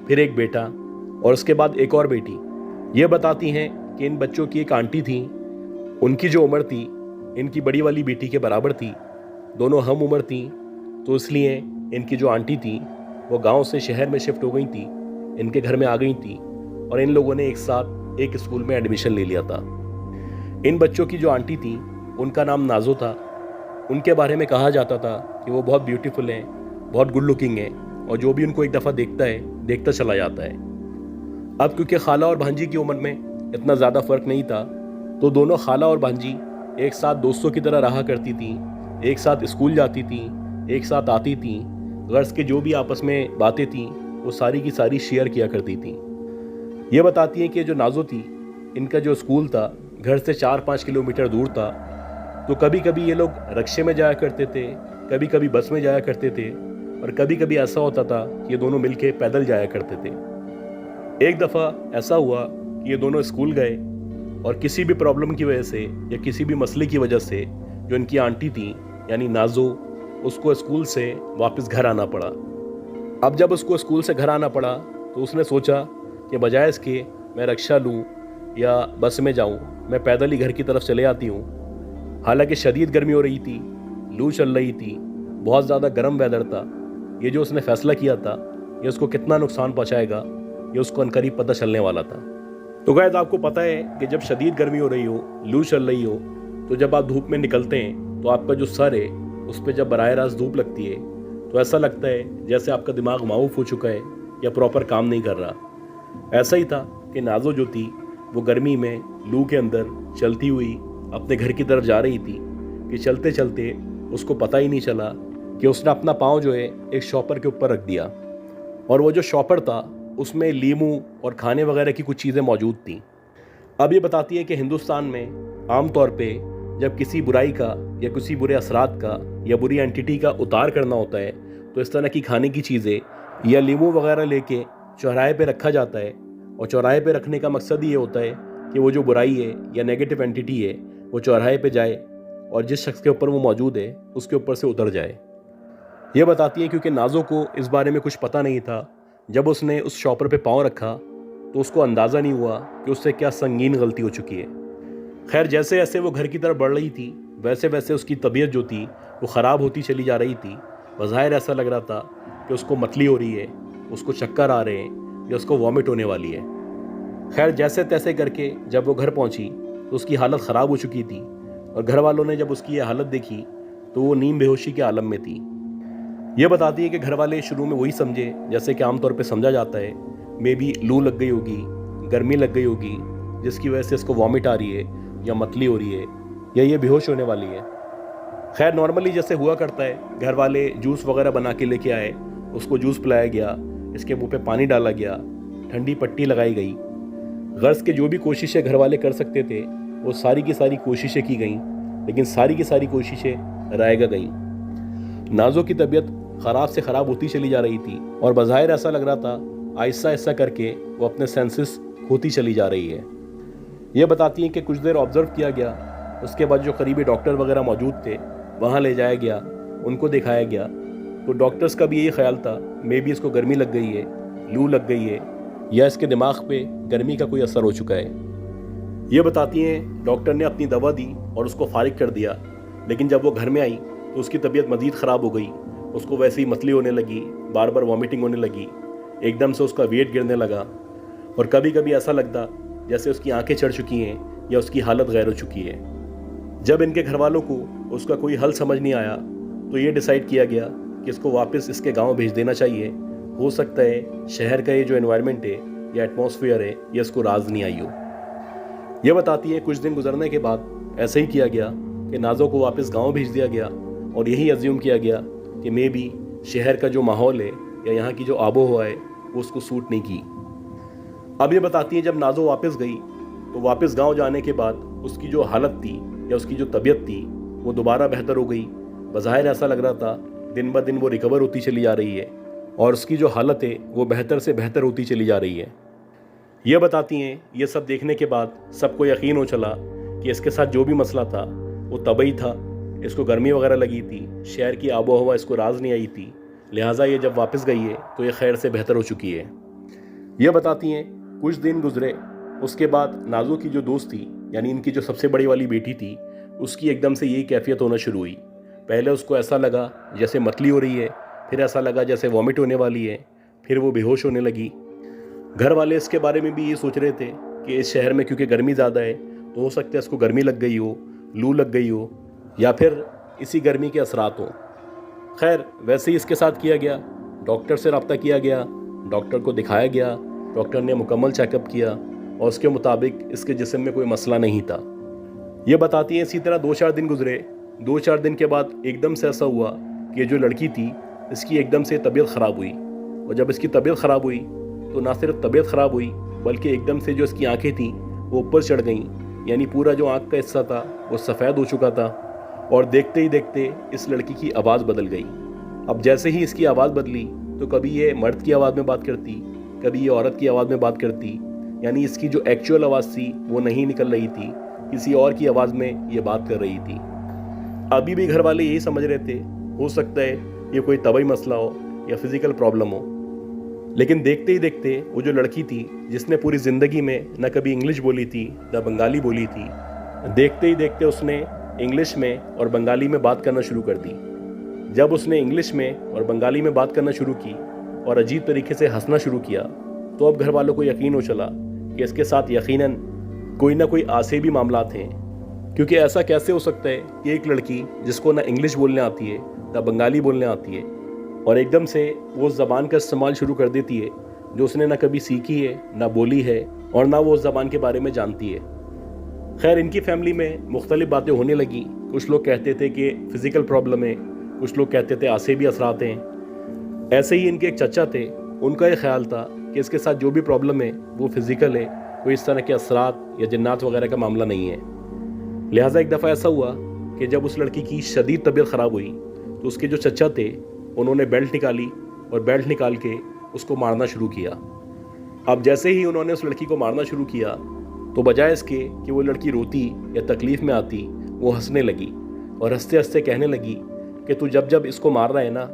फिर एक बेटा और उसके बाद एक और बेटी। ये बताती हैं कि इन बच्चों की एक आंटी थी, उनकी जो उम्र थी इनकी बड़ी वाली बेटी के बराबर थी, दोनों हम उम्र थी, तो इसलिए इनकी जो आंटी थी वो गांव से शहर में शिफ्ट हो गई थी, इनके घर में आ गई थी और इन लोगों ने एक साथ एक स्कूल में एडमिशन ले लिया था। इन बच्चों की जो आंटी थी उनका नाम नाजो था। उनके बारे में कहा जाता था कि वो बहुत ब्यूटीफुल हैं, बहुत गुड लुकिंग हैं और जो भी उनको एक दफ़ा देखता है देखता चला जाता है। अब क्योंकि खाला और भांजी की उम्र में इतना ज़्यादा फ़र्क नहीं था तो दोनों खाला और भांजी एक साथ दोस्तों की तरह रहा करती थी, एक साथ स्कूल जाती थी, एक साथ आती थी। गर्ल्स के जो भी आपस में बातें थी वो सारी की सारी शेयर किया करती थी। ये बताती हैं कि जो नाज़ो थी, इनका जो स्कूल था घर से 4-5 किलोमीटर दूर था, तो कभी कभी ये लोग रिक्शे में जाया करते थे, कभी कभी बस में जाया करते थे, और कभी कभी ऐसा होता था कि ये दोनों मिलके पैदल जाया करते थे। एक दफ़ा ऐसा हुआ कि ये दोनों स्कूल गए और किसी भी प्रॉब्लम की वजह से या किसी भी मसले की वजह से जो इनकी आंटी थी यानी नाज़ो, उसको स्कूल से वापस घर आना पड़ा। अब जब उसको स्कूल से घर आना पड़ा तो उसने सोचा कि बजाय इसके मैं रिक्शा लूँ या बस में जाऊँ, मैं पैदल ही घर की तरफ चले आती हूँ। हालांकि शदीद गर्मी हो रही थी, लू चल रही थी, बहुत ज़्यादा गर्म वेदर था। ये जो उसने फ़ैसला किया था ये उसको कितना नुकसान पहुँचाएगा ये उसको अनकरीब पता चलने वाला था। तो गाइस, आपको पता है कि जब शदीद गर्मी हो रही हो, लू चल रही हो, तो जब आप धूप में निकलते हैं तो आपका जो सर है उस पर जब बराह रास्त धूप लगती है तो ऐसा लगता है जैसे आपका दिमाग माऊफ हो चुका है या प्रॉपर काम नहीं कर रहा। ऐसा ही था कि नाज़ो जो थी वो गर्मी में लू के अंदर चलती हुई अपने घर की तरफ जा रही थी कि चलते चलते उसको पता ही नहीं चला कि उसने अपना पाँव जो है एक शॉपर के ऊपर रख दिया, और वो जो शॉपर था उसमें लीमू और खाने वगैरह की कुछ चीज़ें मौजूद थीं। अब ये बताती है कि हिंदुस्तान में आम तौर पे जब किसी बुराई का या किसी बुरे असरात का या बुरी एंटिटी का उतार करना होता है तो इस तरह की खाने की चीज़ें या लीमू वगैरह लेके चौराहे पे रखा जाता है, और चौराहे पे रखने का मकसद ये होता है कि वो जो बुराई है या नेगेटिव एंटिटी है वो चौराहे पे जाए और जिस शख्स के ऊपर वो मौजूद है उसके ऊपर से उतर जाए। ये बताती है क्योंकि नाज़ो को इस बारे में कुछ पता नहीं था। जब उसने उस शॉपर पे पाँव रखा तो उसको अंदाज़ा नहीं हुआ कि उससे क्या संगीन गलती हो चुकी है। खैर, जैसे जैसे वो घर की तरफ बढ़ रही थी वैसे वैसे उसकी तबीयत जो थी वो ख़राब होती चली जा रही थी। बज़ाहिर ऐसा लग रहा था कि उसको मतली हो रही है, उसको चक्कर आ रहे हैं या उसको वॉमिट होने वाली है। खैर, जैसे तैसे करके जब वो घर पहुंची तो उसकी हालत ख़राब हो चुकी थी, और घर वालों ने जब उसकी ये हालत देखी तो वो नीम बेहोशी के आलम में थी। ये बताती है कि घर वाले शुरू में वही समझे जैसे कि आमतौर पे समझा जाता है, मे बी लू लग गई होगी, गर्मी लग गई होगी जिसकी वजह से इसको वॉमिट आ रही है या मतली हो रही है या ये बेहोश होने वाली है। खैर, नॉर्मली जैसे हुआ करता है, घर वाले जूस वगैरह बना के लेके आए, उसको जूस पिलाया गया, इसके मुंह पे पानी डाला गया, ठंडी पट्टी लगाई गई। गर्ज के जो भी कोशिशें घर वाले कर सकते थे वो सारी की सारी कोशिशें की गईं, लेकिन सारी की सारी कोशिशें रायगा गईं। नाज़ो की तबीयत ख़राब से ख़राब होती चली जा रही थी और बज़ाहिर ऐसा लग रहा था आहिस्ता आहिस्ता करके वो अपने सेंसेस खोती चली जा रही है। ये बताती हैं कि कुछ देर ऑब्ज़र्व किया गया, उसके बाद जो करीबी डॉक्टर वगैरह मौजूद थे वहाँ ले जाया गया, उनको दिखाया गया। तो डॉक्टर्स का भी यही ख्याल था मे बी इसको गर्मी लग गई है, लू लग गई है, या इसके दिमाग पे गर्मी का कोई असर हो चुका है। ये बताती हैं डॉक्टर ने अपनी दवा दी और उसको फारिग कर दिया, लेकिन जब वो घर में आई तो उसकी तबीयत मज़ीद ख़राब हो गई। उसको वैसे ही मतली होने लगी, बार बार वॉमिटिंग होने लगी, एकदम से उसका वेट गिरने लगा, और कभी कभी ऐसा लगता जैसे उसकी आंखें चढ़ चुकी हैं या उसकी हालत गैर हो चुकी है। जब इनके घर वालों को उसका कोई हल समझ नहीं आया तो ये डिसाइड किया गया कि इसको वापस इसके गांव भेज देना चाहिए। हो सकता है शहर का ये जो एनवायरनमेंट है या एटमॉस्फेयर है ये इसको राज नहीं आई हो। ये बताती है कुछ दिन गुजरने के बाद ऐसा ही किया गया कि नाज़ो को वापस गांव भेज दिया गया, और यही अज्यूम किया गया कि मे बी शहर का जो माहौल है या यहाँ की जो आबो हवा है वो उसको सूट नहीं की। अब ये बताती है जब नाज़ो वापस गई तो वापस गांव जाने के बाद उसकी जो हालत थी या उसकी जो तबीयत थी वो दोबारा बेहतर हो गई। बज़ाहिर ऐसा लग रहा था दिन ब दिन वो रिकवर होती चली जा रही है और उसकी जो हालत है वो बेहतर से बेहतर होती चली जा रही है। ये बताती हैं ये सब देखने के बाद सबको यकीन हो चला कि इसके साथ जो भी मसला था वो तबई था, इसको गर्मी वगैरह लगी थी, शहर की आबो हवा इसको राज नहीं आई थी, लिहाजा ये जब वापस गई है तो ये खैर से बेहतर हो चुकी है। ये बताती हैं कुछ दिन गुजरे, उसके बाद नाज़ो की जो दोस्त थी यानी इनकी जो सबसे बड़ी वाली बेटी थी उसकी एकदम से यही कैफियत होना शुरू हुई। पहले उसको ऐसा लगा जैसे मतली हो रही है, फिर ऐसा लगा जैसे वॉमिट होने वाली है, फिर वो बेहोश होने लगी। घर वाले इसके बारे में भी ये सोच रहे थे कि इस शहर में क्योंकि गर्मी ज़्यादा है तो हो सकता है इसको गर्मी लग गई हो, लू लग गई हो, या फिर इसी गर्मी के असरात हों। खैर, वैसे ही इसके साथ किया गया, डॉक्टर से रब्ता किया गया, डॉक्टर को दिखाया गया, डॉक्टर ने मुकम्मल चेकअप किया और उसके मुताबिक इसके जिस्म में कोई मसला नहीं था। ये बताती हैं इसी तरह 2-4 दिन गुजरे। 2-4 दिन के बाद एकदम से ऐसा हुआ कि जो लड़की थी इसकी एकदम से तबीयत ख़राब हुई, और जब इसकी तबीयत ख़राब हुई तो ना सिर्फ तबीयत ख़राब हुई बल्कि एकदम से जो इसकी आंखें थीं वो ऊपर चढ़ गईं, यानी पूरा जो आंख का हिस्सा था वो सफ़ेद हो चुका था। और देखते ही देखते इस लड़की की आवाज़ बदल गई। अब जैसे ही इसकी आवाज़ बदली तो कभी ये मर्द की आवाज़ में बात करती, कभी ये औरत की आवाज़ में बात करती, यानी इसकी जो एक्चुअल आवाज़ थी वो नहीं निकल रही थी, किसी और की आवाज़ में ये बात कर रही थी। अभी भी घर वाले यही समझ रहे थे हो सकता है ये कोई तबई मसला हो या फिज़िकल प्रॉब्लम हो। लेकिन देखते ही देखते वो जो लड़की थी जिसने पूरी ज़िंदगी में न कभी इंग्लिश बोली थी न बंगाली बोली थी, देखते ही देखते उसने इंग्लिश में और बंगाली में बात करना शुरू कर दी। जब उसने इंग्लिश में और बंगाली में बात करना शुरू की और अजीब तरीके से हंसना शुरू किया तो अब घर वालों को यकीन हो चला कि इसके साथ यकीनन कोई ना कोई आसेबी मामला हैं। क्योंकि ऐसा कैसे हो सकता है कि एक लड़की जिसको ना इंग्लिश बोलने आती है ना बंगाली बोलने आती है और एकदम से वो उस ज़बान का इस्तेमाल शुरू कर देती है जो उसने ना कभी सीखी है ना बोली है और ना वो उस ज़बान के बारे में जानती है। खैर, इनकी फैमिली में मुख्तलिफ बातें होने लगी। कुछ लोग कहते थे कि फ़िज़िकल प्रॉब्लम है, कुछ लोग कहते थे आसेबी असरात हैं। ऐसे ही इनके एक चचा थे, उनका ये ख्याल था कि इसके साथ जो भी प्रॉब्लम है वो फिज़िकल है, कोई इस तरह के असरात या जिन्नात वगैरह का मामला नहीं है। लिहाजा एक दफ़ा ऐसा हुआ कि जब उस लड़की की शदीद तबीयत ख़राब हुई तो उसके जो चचा थे उन्होंने बेल्ट निकाली और बेल्ट निकाल के उसको मारना शुरू किया। अब जैसे ही उन्होंने उस लड़की को मारना शुरू किया तो बजाय इसके कि वो लड़की रोती या तकलीफ़ में आती, वो हंसने लगी और हंसते हंसते कहने लगी कि तू जब जब इसको मार रहा है ना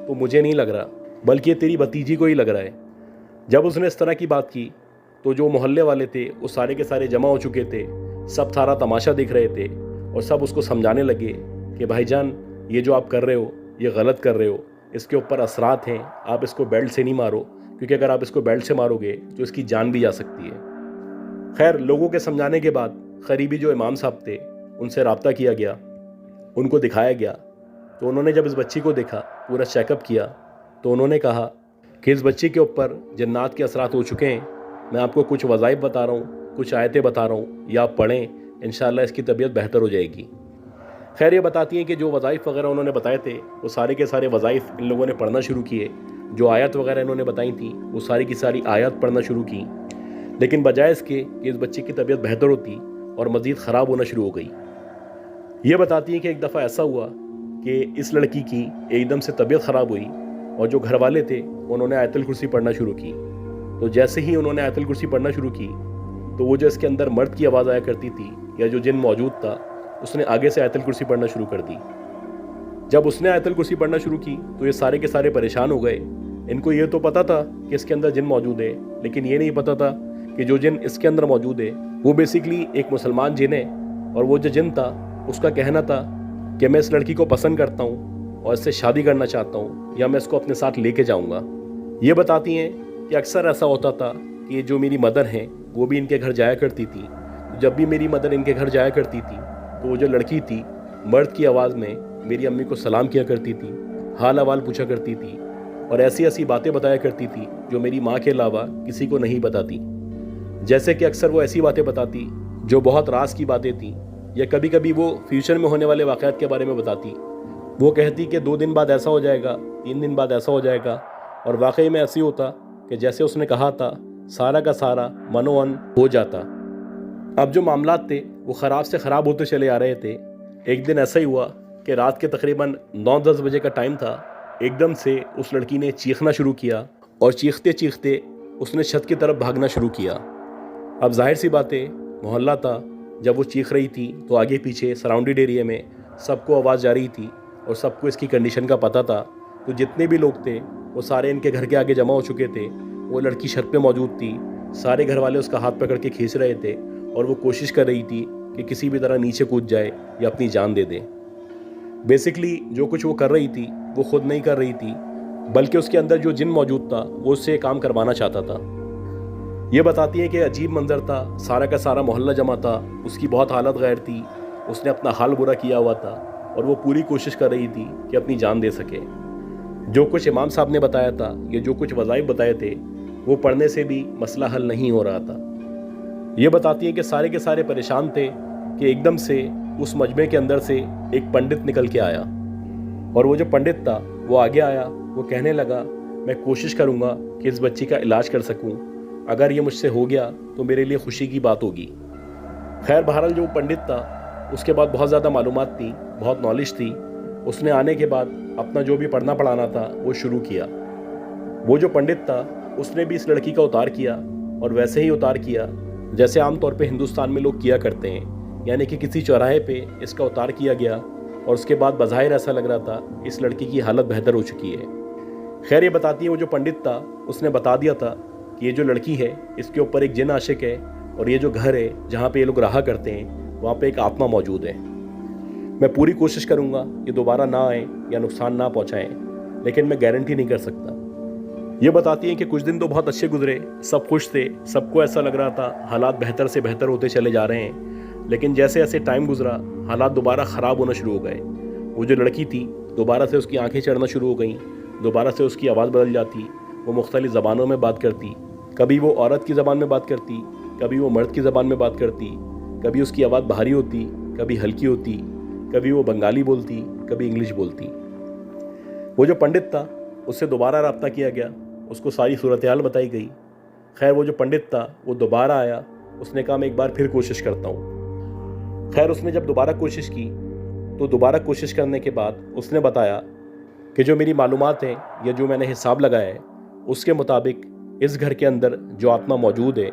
तो मुझे नहीं लग रहा, बल्कि ये तेरी भतीजी को ही लग रहा है। जब उसने इस तरह की बात की तो जो मोहल्ले वाले थे वो सारे के सारे जमा हो चुके थे, सब सारा तमाशा देख रहे थे और सब उसको समझाने लगे कि भाईजान ये जो आप कर रहे हो ये गलत कर रहे हो, इसके ऊपर असरात हैं, आप इसको बेल्ट से नहीं मारो, क्योंकि अगर आप इसको बेल्ट से मारोगे तो इसकी जान भी जा सकती है। खैर, लोगों के समझाने के बाद करीबी जो इमाम साहब थे उनसे रब्ता किया गया, उनको दिखाया गया। तो उन्होंने जब इस बच्ची को देखा, पूरा चेकअप किया, तो उन्होंने कहा कि इस बच्ची के ऊपर जन्नात के असरात हो चुके हैं। मैं आपको कुछ वज़ाइफ बता रहा हूँ, कुछ आयतें बता रहा हूँ, या आप पढ़ें, इंशाअल्लाह इसकी तबीयत बेहतर हो जाएगी। खैर, ये बताती हैं कि जो वज़ाइफ वगैरह उन्होंने बताए थे वो सारे के सारे वज़ाइफ इन लोगों ने पढ़ना शुरू किए। जो आयत वगैरह इन्होंने बताई थी वो सारी की सारी आयत पढ़ना शुरू की। लेकिन बजाय इसके कि इस बच्ची की तबीयत बेहतर होती और मज़ीद ख़राब होना शुरू हो गई। ये बताती हैं कि एक दफ़ा ऐसा हुआ कि इस लड़की की एकदम से तबीयत ख़राब हुई और जो घर वाले थे उन्होंने आयतुल कुर्सी पढ़ना शुरू की। तो जैसे ही उन्होंने आयतुल कुर्सी पढ़ना शुरू की तो वो जो इसके अंदर मर्द की आवाज़ आया करती थी या जो जिन मौजूद था उसने आगे से आयतुल कुर्सी पढ़ना शुरू कर दी। जब उसने आयतुल कुर्सी पढ़ना शुरू की तो ये सारे के सारे परेशान हो गए। इनको ये तो पता था कि इसके अंदर जिन मौजूद है, लेकिन ये नहीं पता था कि जो जिन इसके अंदर मौजूद है वो बेसिकली एक मुसलमान जिन है और वो जो जिन था उसका कहना था कि मैं इस लड़की को पसंद करता हूँ और इससे शादी करना चाहता हूँ या मैं इसको अपने साथ लेके जाऊँगा। ये बताती हैं कि अक्सर ऐसा होता था कि जो मेरी मदर हैं वो भी इनके घर जाया करती थी। जब भी मेरी मदर इनके घर जाया करती थी तो वो जो लड़की थी मर्द की आवाज़ में मेरी अम्मी को सलाम किया करती थी, हाल अहवाल पूछा करती थी और ऐसी ऐसी बातें बताया करती थी जो मेरी माँ के अलावा किसी को नहीं बताती। जैसे कि अक्सर वो ऐसी बातें बताती जो बहुत राज की बातें थी, या कभी कभी वो फ्यूचर में होने वाले वाक़यात के बारे में बताती। वो कहती कि 2 दिन बाद ऐसा हो जाएगा, 3 दिन बाद ऐसा हो जाएगा, और वाकई में ऐसी होता कि जैसे उसने कहा था सारा का सारा मनोअन हो जाता। अब जो मामलात थे वो ख़राब से ख़राब होते चले आ रहे थे। एक दिन ऐसा ही हुआ कि रात के तकरीबन 9-10 बजे का टाइम था। एकदम से उस लड़की ने चीखना शुरू किया और चीखते चीखते उसने छत की तरफ भागना शुरू किया। अब जाहिर सी बात है, मोहल्ला था, जब वो चीख रही थी तो आगे पीछे सराउंडेड एरिया में सबको आवाज़ जा रही थी और सबको इसकी कंडीशन का पता था। तो जितने भी लोग थे वो सारे इनके घर के आगे जमा हो चुके थे। वो लड़की छत पे मौजूद थी, सारे घर वाले उसका हाथ पकड़ के खींच रहे थे और वो कोशिश कर रही थी कि किसी भी तरह नीचे कूद जाए या अपनी जान दे दे। बेसिकली जो कुछ वो कर रही थी वो खुद नहीं कर रही थी, बल्कि उसके अंदर जो जिन मौजूद था वो उससे काम करवाना चाहता था। ये बताती है कि अजीब मंजर था, सारा का सारा मोहल्ला जमा था, उसकी बहुत हालत गैर थी, उसने अपना हाल बुरा किया हुआ था और वो पूरी कोशिश कर रही थी कि अपनी जान दे सके। जो कुछ इमाम साहब ने बताया था, ये जो कुछ वज़ाइफ बताए थे, वो पढ़ने से भी मसला हल नहीं हो रहा था। ये बताती है कि सारे के सारे परेशान थे कि एकदम से उस मजमे के अंदर से एक पंडित निकल के आया और वो जो पंडित था वो आगे आया। वो कहने लगा, मैं कोशिश करूँगा कि इस बच्ची का इलाज कर सकूँ, अगर ये मुझसे हो गया तो मेरे लिए खुशी की बात होगी। खैर बहरहाल जो पंडित था उसके बाद बहुत ज़्यादा मालूमात थी, बहुत नॉलेज थी। उसने आने के बाद अपना जो भी पढ़ना पढ़ाना था वो शुरू किया। वो जो पंडित था उसने भी इस लड़की का उतार किया और वैसे ही उतार किया जैसे आमतौर पे हिंदुस्तान में लोग किया करते हैं, यानी कि किसी चौराहे पे इसका उतार किया गया और उसके बाद बज़ाहिर ऐसा लग रहा था इस लड़की की हालत बेहतर हो चुकी है। खैर ये बताती है वो जो पंडित था उसने बता दिया था कि ये जो लड़की है इसके ऊपर एक जिन आशिक है और ये जो घर है जहाँ पे ये लोग रहा करते हैं वहाँ पे एक आत्मा मौजूद है। मैं पूरी कोशिश करूँगा ये दोबारा ना आए या नुकसान ना पहुँचाएं, लेकिन मैं गारंटी नहीं कर सकता। ये बताती हैं कि कुछ दिन तो बहुत अच्छे गुजरे, सब खुश थे, सबको ऐसा लग रहा था हालात बेहतर से बेहतर होते चले जा रहे हैं। लेकिन जैसे जैसे टाइम गुजरा हालात दोबारा ख़राब होना शुरू हो गए। वो जो लड़की थी दोबारा से उसकी आंखें चढ़ना शुरू हो गई, दोबारा से उसकी आवाज़ बदल जाती, वो मुख्तलिफ़ ज़बानों में बात करती। कभी वो औरत की ज़बान में बात करती, कभी वो मर्द की ज़बान में बात करती, कभी उसकी आवाज़ भारी होती, कभी हल्की होती, कभी वो बंगाली बोलती, कभी इंग्लिश बोलती। वो जो पंडित था उससे दोबारा रब्ता किया गया, उसको सारी सूरत हाल बताई गई। खैर वो जो पंडित था वो दोबारा आया, उसने कहा मैं एक बार फिर कोशिश करता हूँ। खैर उसने जब दोबारा कोशिश की तो दोबारा कोशिश करने के बाद उसने बताया कि जो मेरी मालूमात हैं या जो मैंने हिसाब लगाया है उसके मुताबिक इस घर के अंदर जो आत्मा मौजूद है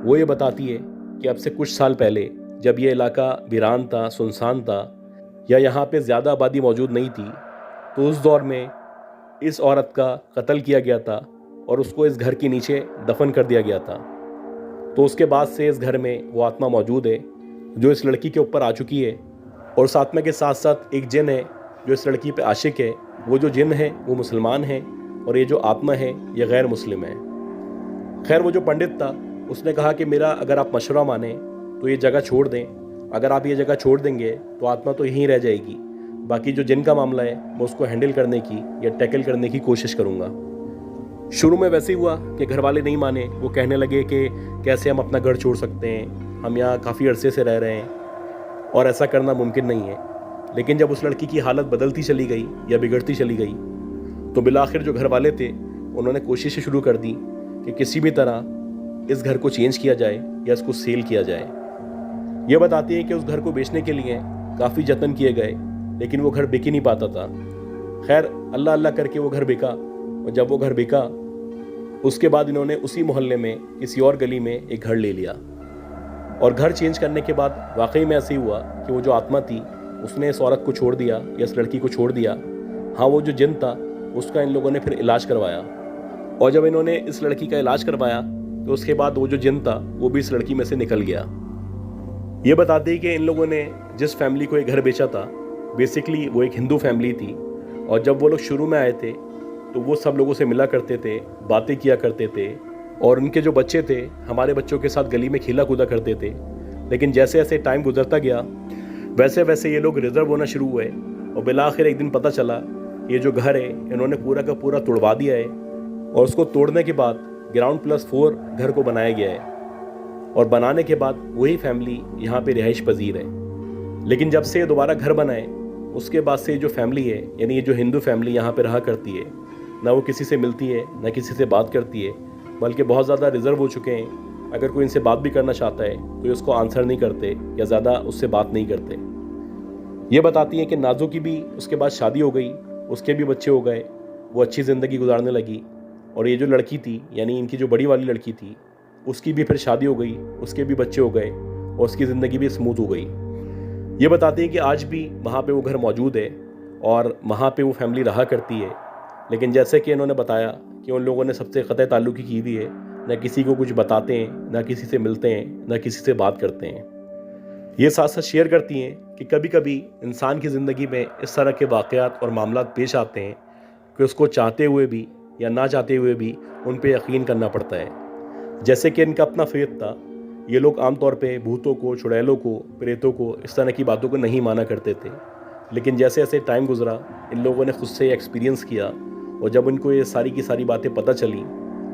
वो ये बताती है कि अब से कुछ साल पहले जब ये इलाका वीरान था, सुनसान था, या यहाँ पे ज़्यादा आबादी मौजूद नहीं थी, तो उस दौर में इस औरत का कत्ल किया गया था और उसको इस घर के नीचे दफन कर दिया गया था। तो उसके बाद से इस घर में वो आत्मा मौजूद है जो इस लड़की के ऊपर आ चुकी है, और साथ में के साथ साथ एक जिन है जो इस लड़की पे आशिक है। वो जो जिन है वो मुसलमान है और ये जो आत्मा है ये गैर मुस्लिम है। खैर वो जो पंडित था उसने कहा कि मेरा अगर आप मशवरा माने तो ये जगह छोड़ दें, अगर आप ये जगह छोड़ देंगे तो आत्मा तो यहीं रह जाएगी, बाकी जो जिन का मामला है मैं उसको हैंडल करने की या टैकल करने की कोशिश करूँगा। शुरू में वैसे ही हुआ कि घर वाले नहीं माने, वो कहने लगे कि कैसे हम अपना घर छोड़ सकते हैं, हम यहाँ काफ़ी अरसे से रह रहे हैं और ऐसा करना मुमकिन नहीं है। लेकिन जब उस लड़की की हालत बदलती चली गई या बिगड़ती चली गई तो बिलाखिर जो घर वाले थे उन्होंने कोशिशें शुरू कर दी कि किसी भी तरह इस घर को चेंज किया जाए या इसको सेल किया जाए। ये बताती है कि उस घर को बेचने के लिए काफ़ी जतन किए गए लेकिन वो घर बिक ही नहीं पाता था। खैर अल्लाह अल्लाह करके वो घर बिका, और जब वो घर बिका उसके बाद इन्होंने उसी मोहल्ले में किसी और गली में एक घर ले लिया। और घर चेंज करने के बाद वाकई में ऐसे ही हुआ कि वो जो आत्मा थी उसने इस औरत को छोड़ दिया या इस लड़की को छोड़ दिया। हाँ वो जो जिन था उसका इन लोगों ने फिर इलाज करवाया, और जब इन्होंने इस लड़की का इलाज करवाया तो उसके बाद वो जो जिन था वो भी इस लड़की में से निकल गया। ये बताते हैं कि इन लोगों ने जिस फैमिली को ये घर बेचा था बेसिकली वो एक हिंदू फैमिली थी, और जब वो लोग शुरू में आए थे तो वो सब लोगों से मिला करते थे, बातें किया करते थे, और उनके जो बच्चे थे हमारे बच्चों के साथ गली में खेला कूदा करते थे। लेकिन जैसे जैसे टाइम गुजरता गया वैसे वैसे ये लोग रिजर्व होना शुरू हुए, और बिलाखिर एक दिन पता चला ये जो घर है इन्होंने पूरा का पूरा तोड़वा दिया है, और उसको तोड़ने के बाद ग्राउंड+4 घर को बनाया गया है, और बनाने के बाद वही फैमिली यहाँ पे रिहाइश पजीर है। लेकिन जब से ये दोबारा घर बनाए उसके बाद से जो फैमिली है यानी ये जो हिंदू फैमिली यहाँ पे रहा करती है, ना वो किसी से मिलती है ना किसी से बात करती है, बल्कि बहुत ज़्यादा रिजर्व हो चुके हैं। अगर कोई इनसे बात भी करना चाहता है तो ये उसको आंसर नहीं करते या ज़्यादा उससे बात नहीं करते। ये बताती हैं कि नाजो की भी उसके बाद शादी हो गई, उसके भी बच्चे हो गए, वो अच्छी ज़िंदगी गुजारने लगी। और ये जो लड़की थी यानी इनकी जो बड़ी वाली लड़की थी उसकी भी फिर शादी हो गई, उसके भी बच्चे हो गए और उसकी ज़िंदगी भी स्मूथ हो गई। ये बताती हैं कि आज भी वहाँ पे वो घर मौजूद है और वहाँ पे वो फैमिली रहा करती है। लेकिन जैसे कि इन्होंने बताया कि उन लोगों ने सबसे क़तई ताल्लुक़ की हुई है, ना किसी को कुछ बताते हैं, ना किसी से मिलते हैं, ना किसी से बात करते हैं। ये साथ साथ शेयर करती हैं कि कभी कभी इंसान की ज़िंदगी में इस तरह के वाक़यात और मामलात पेश आते हैं कि उसको चाहते हुए भी या ना चाहते हुए भी उन पे यकीन करना पड़ता है। जैसे कि इनका अपना फेथ था, ये लोग आमतौर पे भूतों को, चुड़ैलों को, प्रेतों को, इस तरह की बातों को नहीं माना करते थे। लेकिन जैसे जैसे टाइम गुजरा इन लोगों ने ख़ुद से एक्सपीरियंस किया, और जब उनको ये सारी की सारी बातें पता चली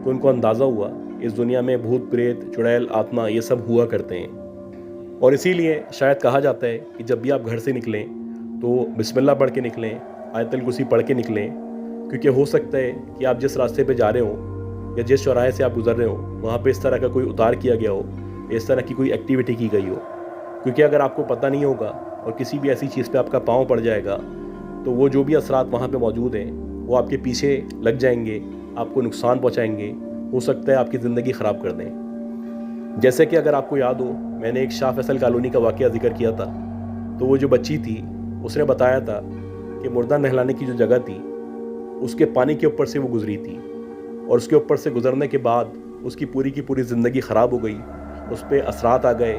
तो उनको अंदाज़ा हुआ इस दुनिया में भूत, प्रेत, चुड़ैल, आत्मा ये सब हुआ करते हैं। और इसीलिए शायद कहा जाता है कि जब भी आप घर से निकलें तो बिस्मिल्लाह पढ़ के निकलें, आयतुल कुर्सी पढ़ के निकलें, क्योंकि हो सकता है कि आप जिस रास्ते पे जा रहे हो या जिस चौराहे से आप गुजर रहे हो वहाँ पे इस तरह का कोई उतार किया गया हो, इस तरह की कोई एक्टिविटी की गई हो। क्योंकि अगर आपको पता नहीं होगा और किसी भी ऐसी चीज़ पे आपका पाँव पड़ जाएगा तो वो जो भी असरात वहाँ पे मौजूद हैं वो आपके पीछे लग जाएंगे, आपको नुकसान पहुँचाएंगे, हो सकता है आपकी ज़िंदगी ख़राब कर दें। जैसे कि अगर आपको याद हो, मैंने एक शाह फैसल कॉलोनी का वाक़या ज़िक्र किया था। तो वो जो बच्ची थी उसने बताया था कि मुर्दा नहलाने की जो जगह थी उसके पानी के ऊपर से वो गुजरी थी और उसके ऊपर से गुजरने के बाद उसकी पूरी की पूरी ज़िंदगी ख़राब हो गई, उस पर असरात आ गए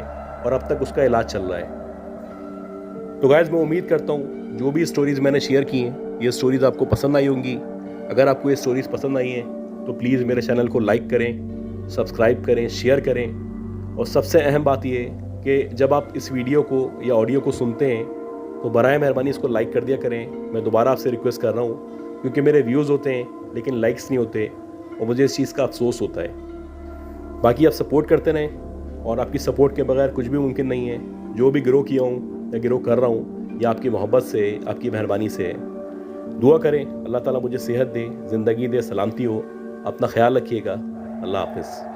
और अब तक उसका इलाज चल रहा है। तो गाइस, मैं उम्मीद करता हूँ जो भी स्टोरीज़ मैंने शेयर की हैं ये स्टोरीज़ आपको पसंद आई होंगी। अगर आपको ये स्टोरीज़ पसंद आई हैं तो प्लीज़ मेरे चैनल को लाइक करें, सब्सक्राइब करें, शेयर करें। और सबसे अहम बात ये कि जब आप इस वीडियो को या ऑडियो को सुनते हैं तो बराए मेहरबानी इसको लाइक कर दिया करें। मैं दोबारा आपसे रिक्वेस्ट कर रहा हूँ, क्योंकि मेरे व्यूज़ होते हैं लेकिन लाइक्स नहीं होते और मुझे इस चीज़ का अफसोस होता है। बाकी आप सपोर्ट करते रहें और आपकी सपोर्ट के बगैर कुछ भी मुमकिन नहीं है। जो भी ग्रो किया हूँ या ग्रो कर रहा हूँ या आपकी मोहब्बत से, आपकी मेहरबानी से। दुआ करें अल्लाह ताला मुझे सेहत दे, ज़िंदगी दे, सलामती हो। अपना ख्याल रखिएगा। अल्लाह हाफ़िज़।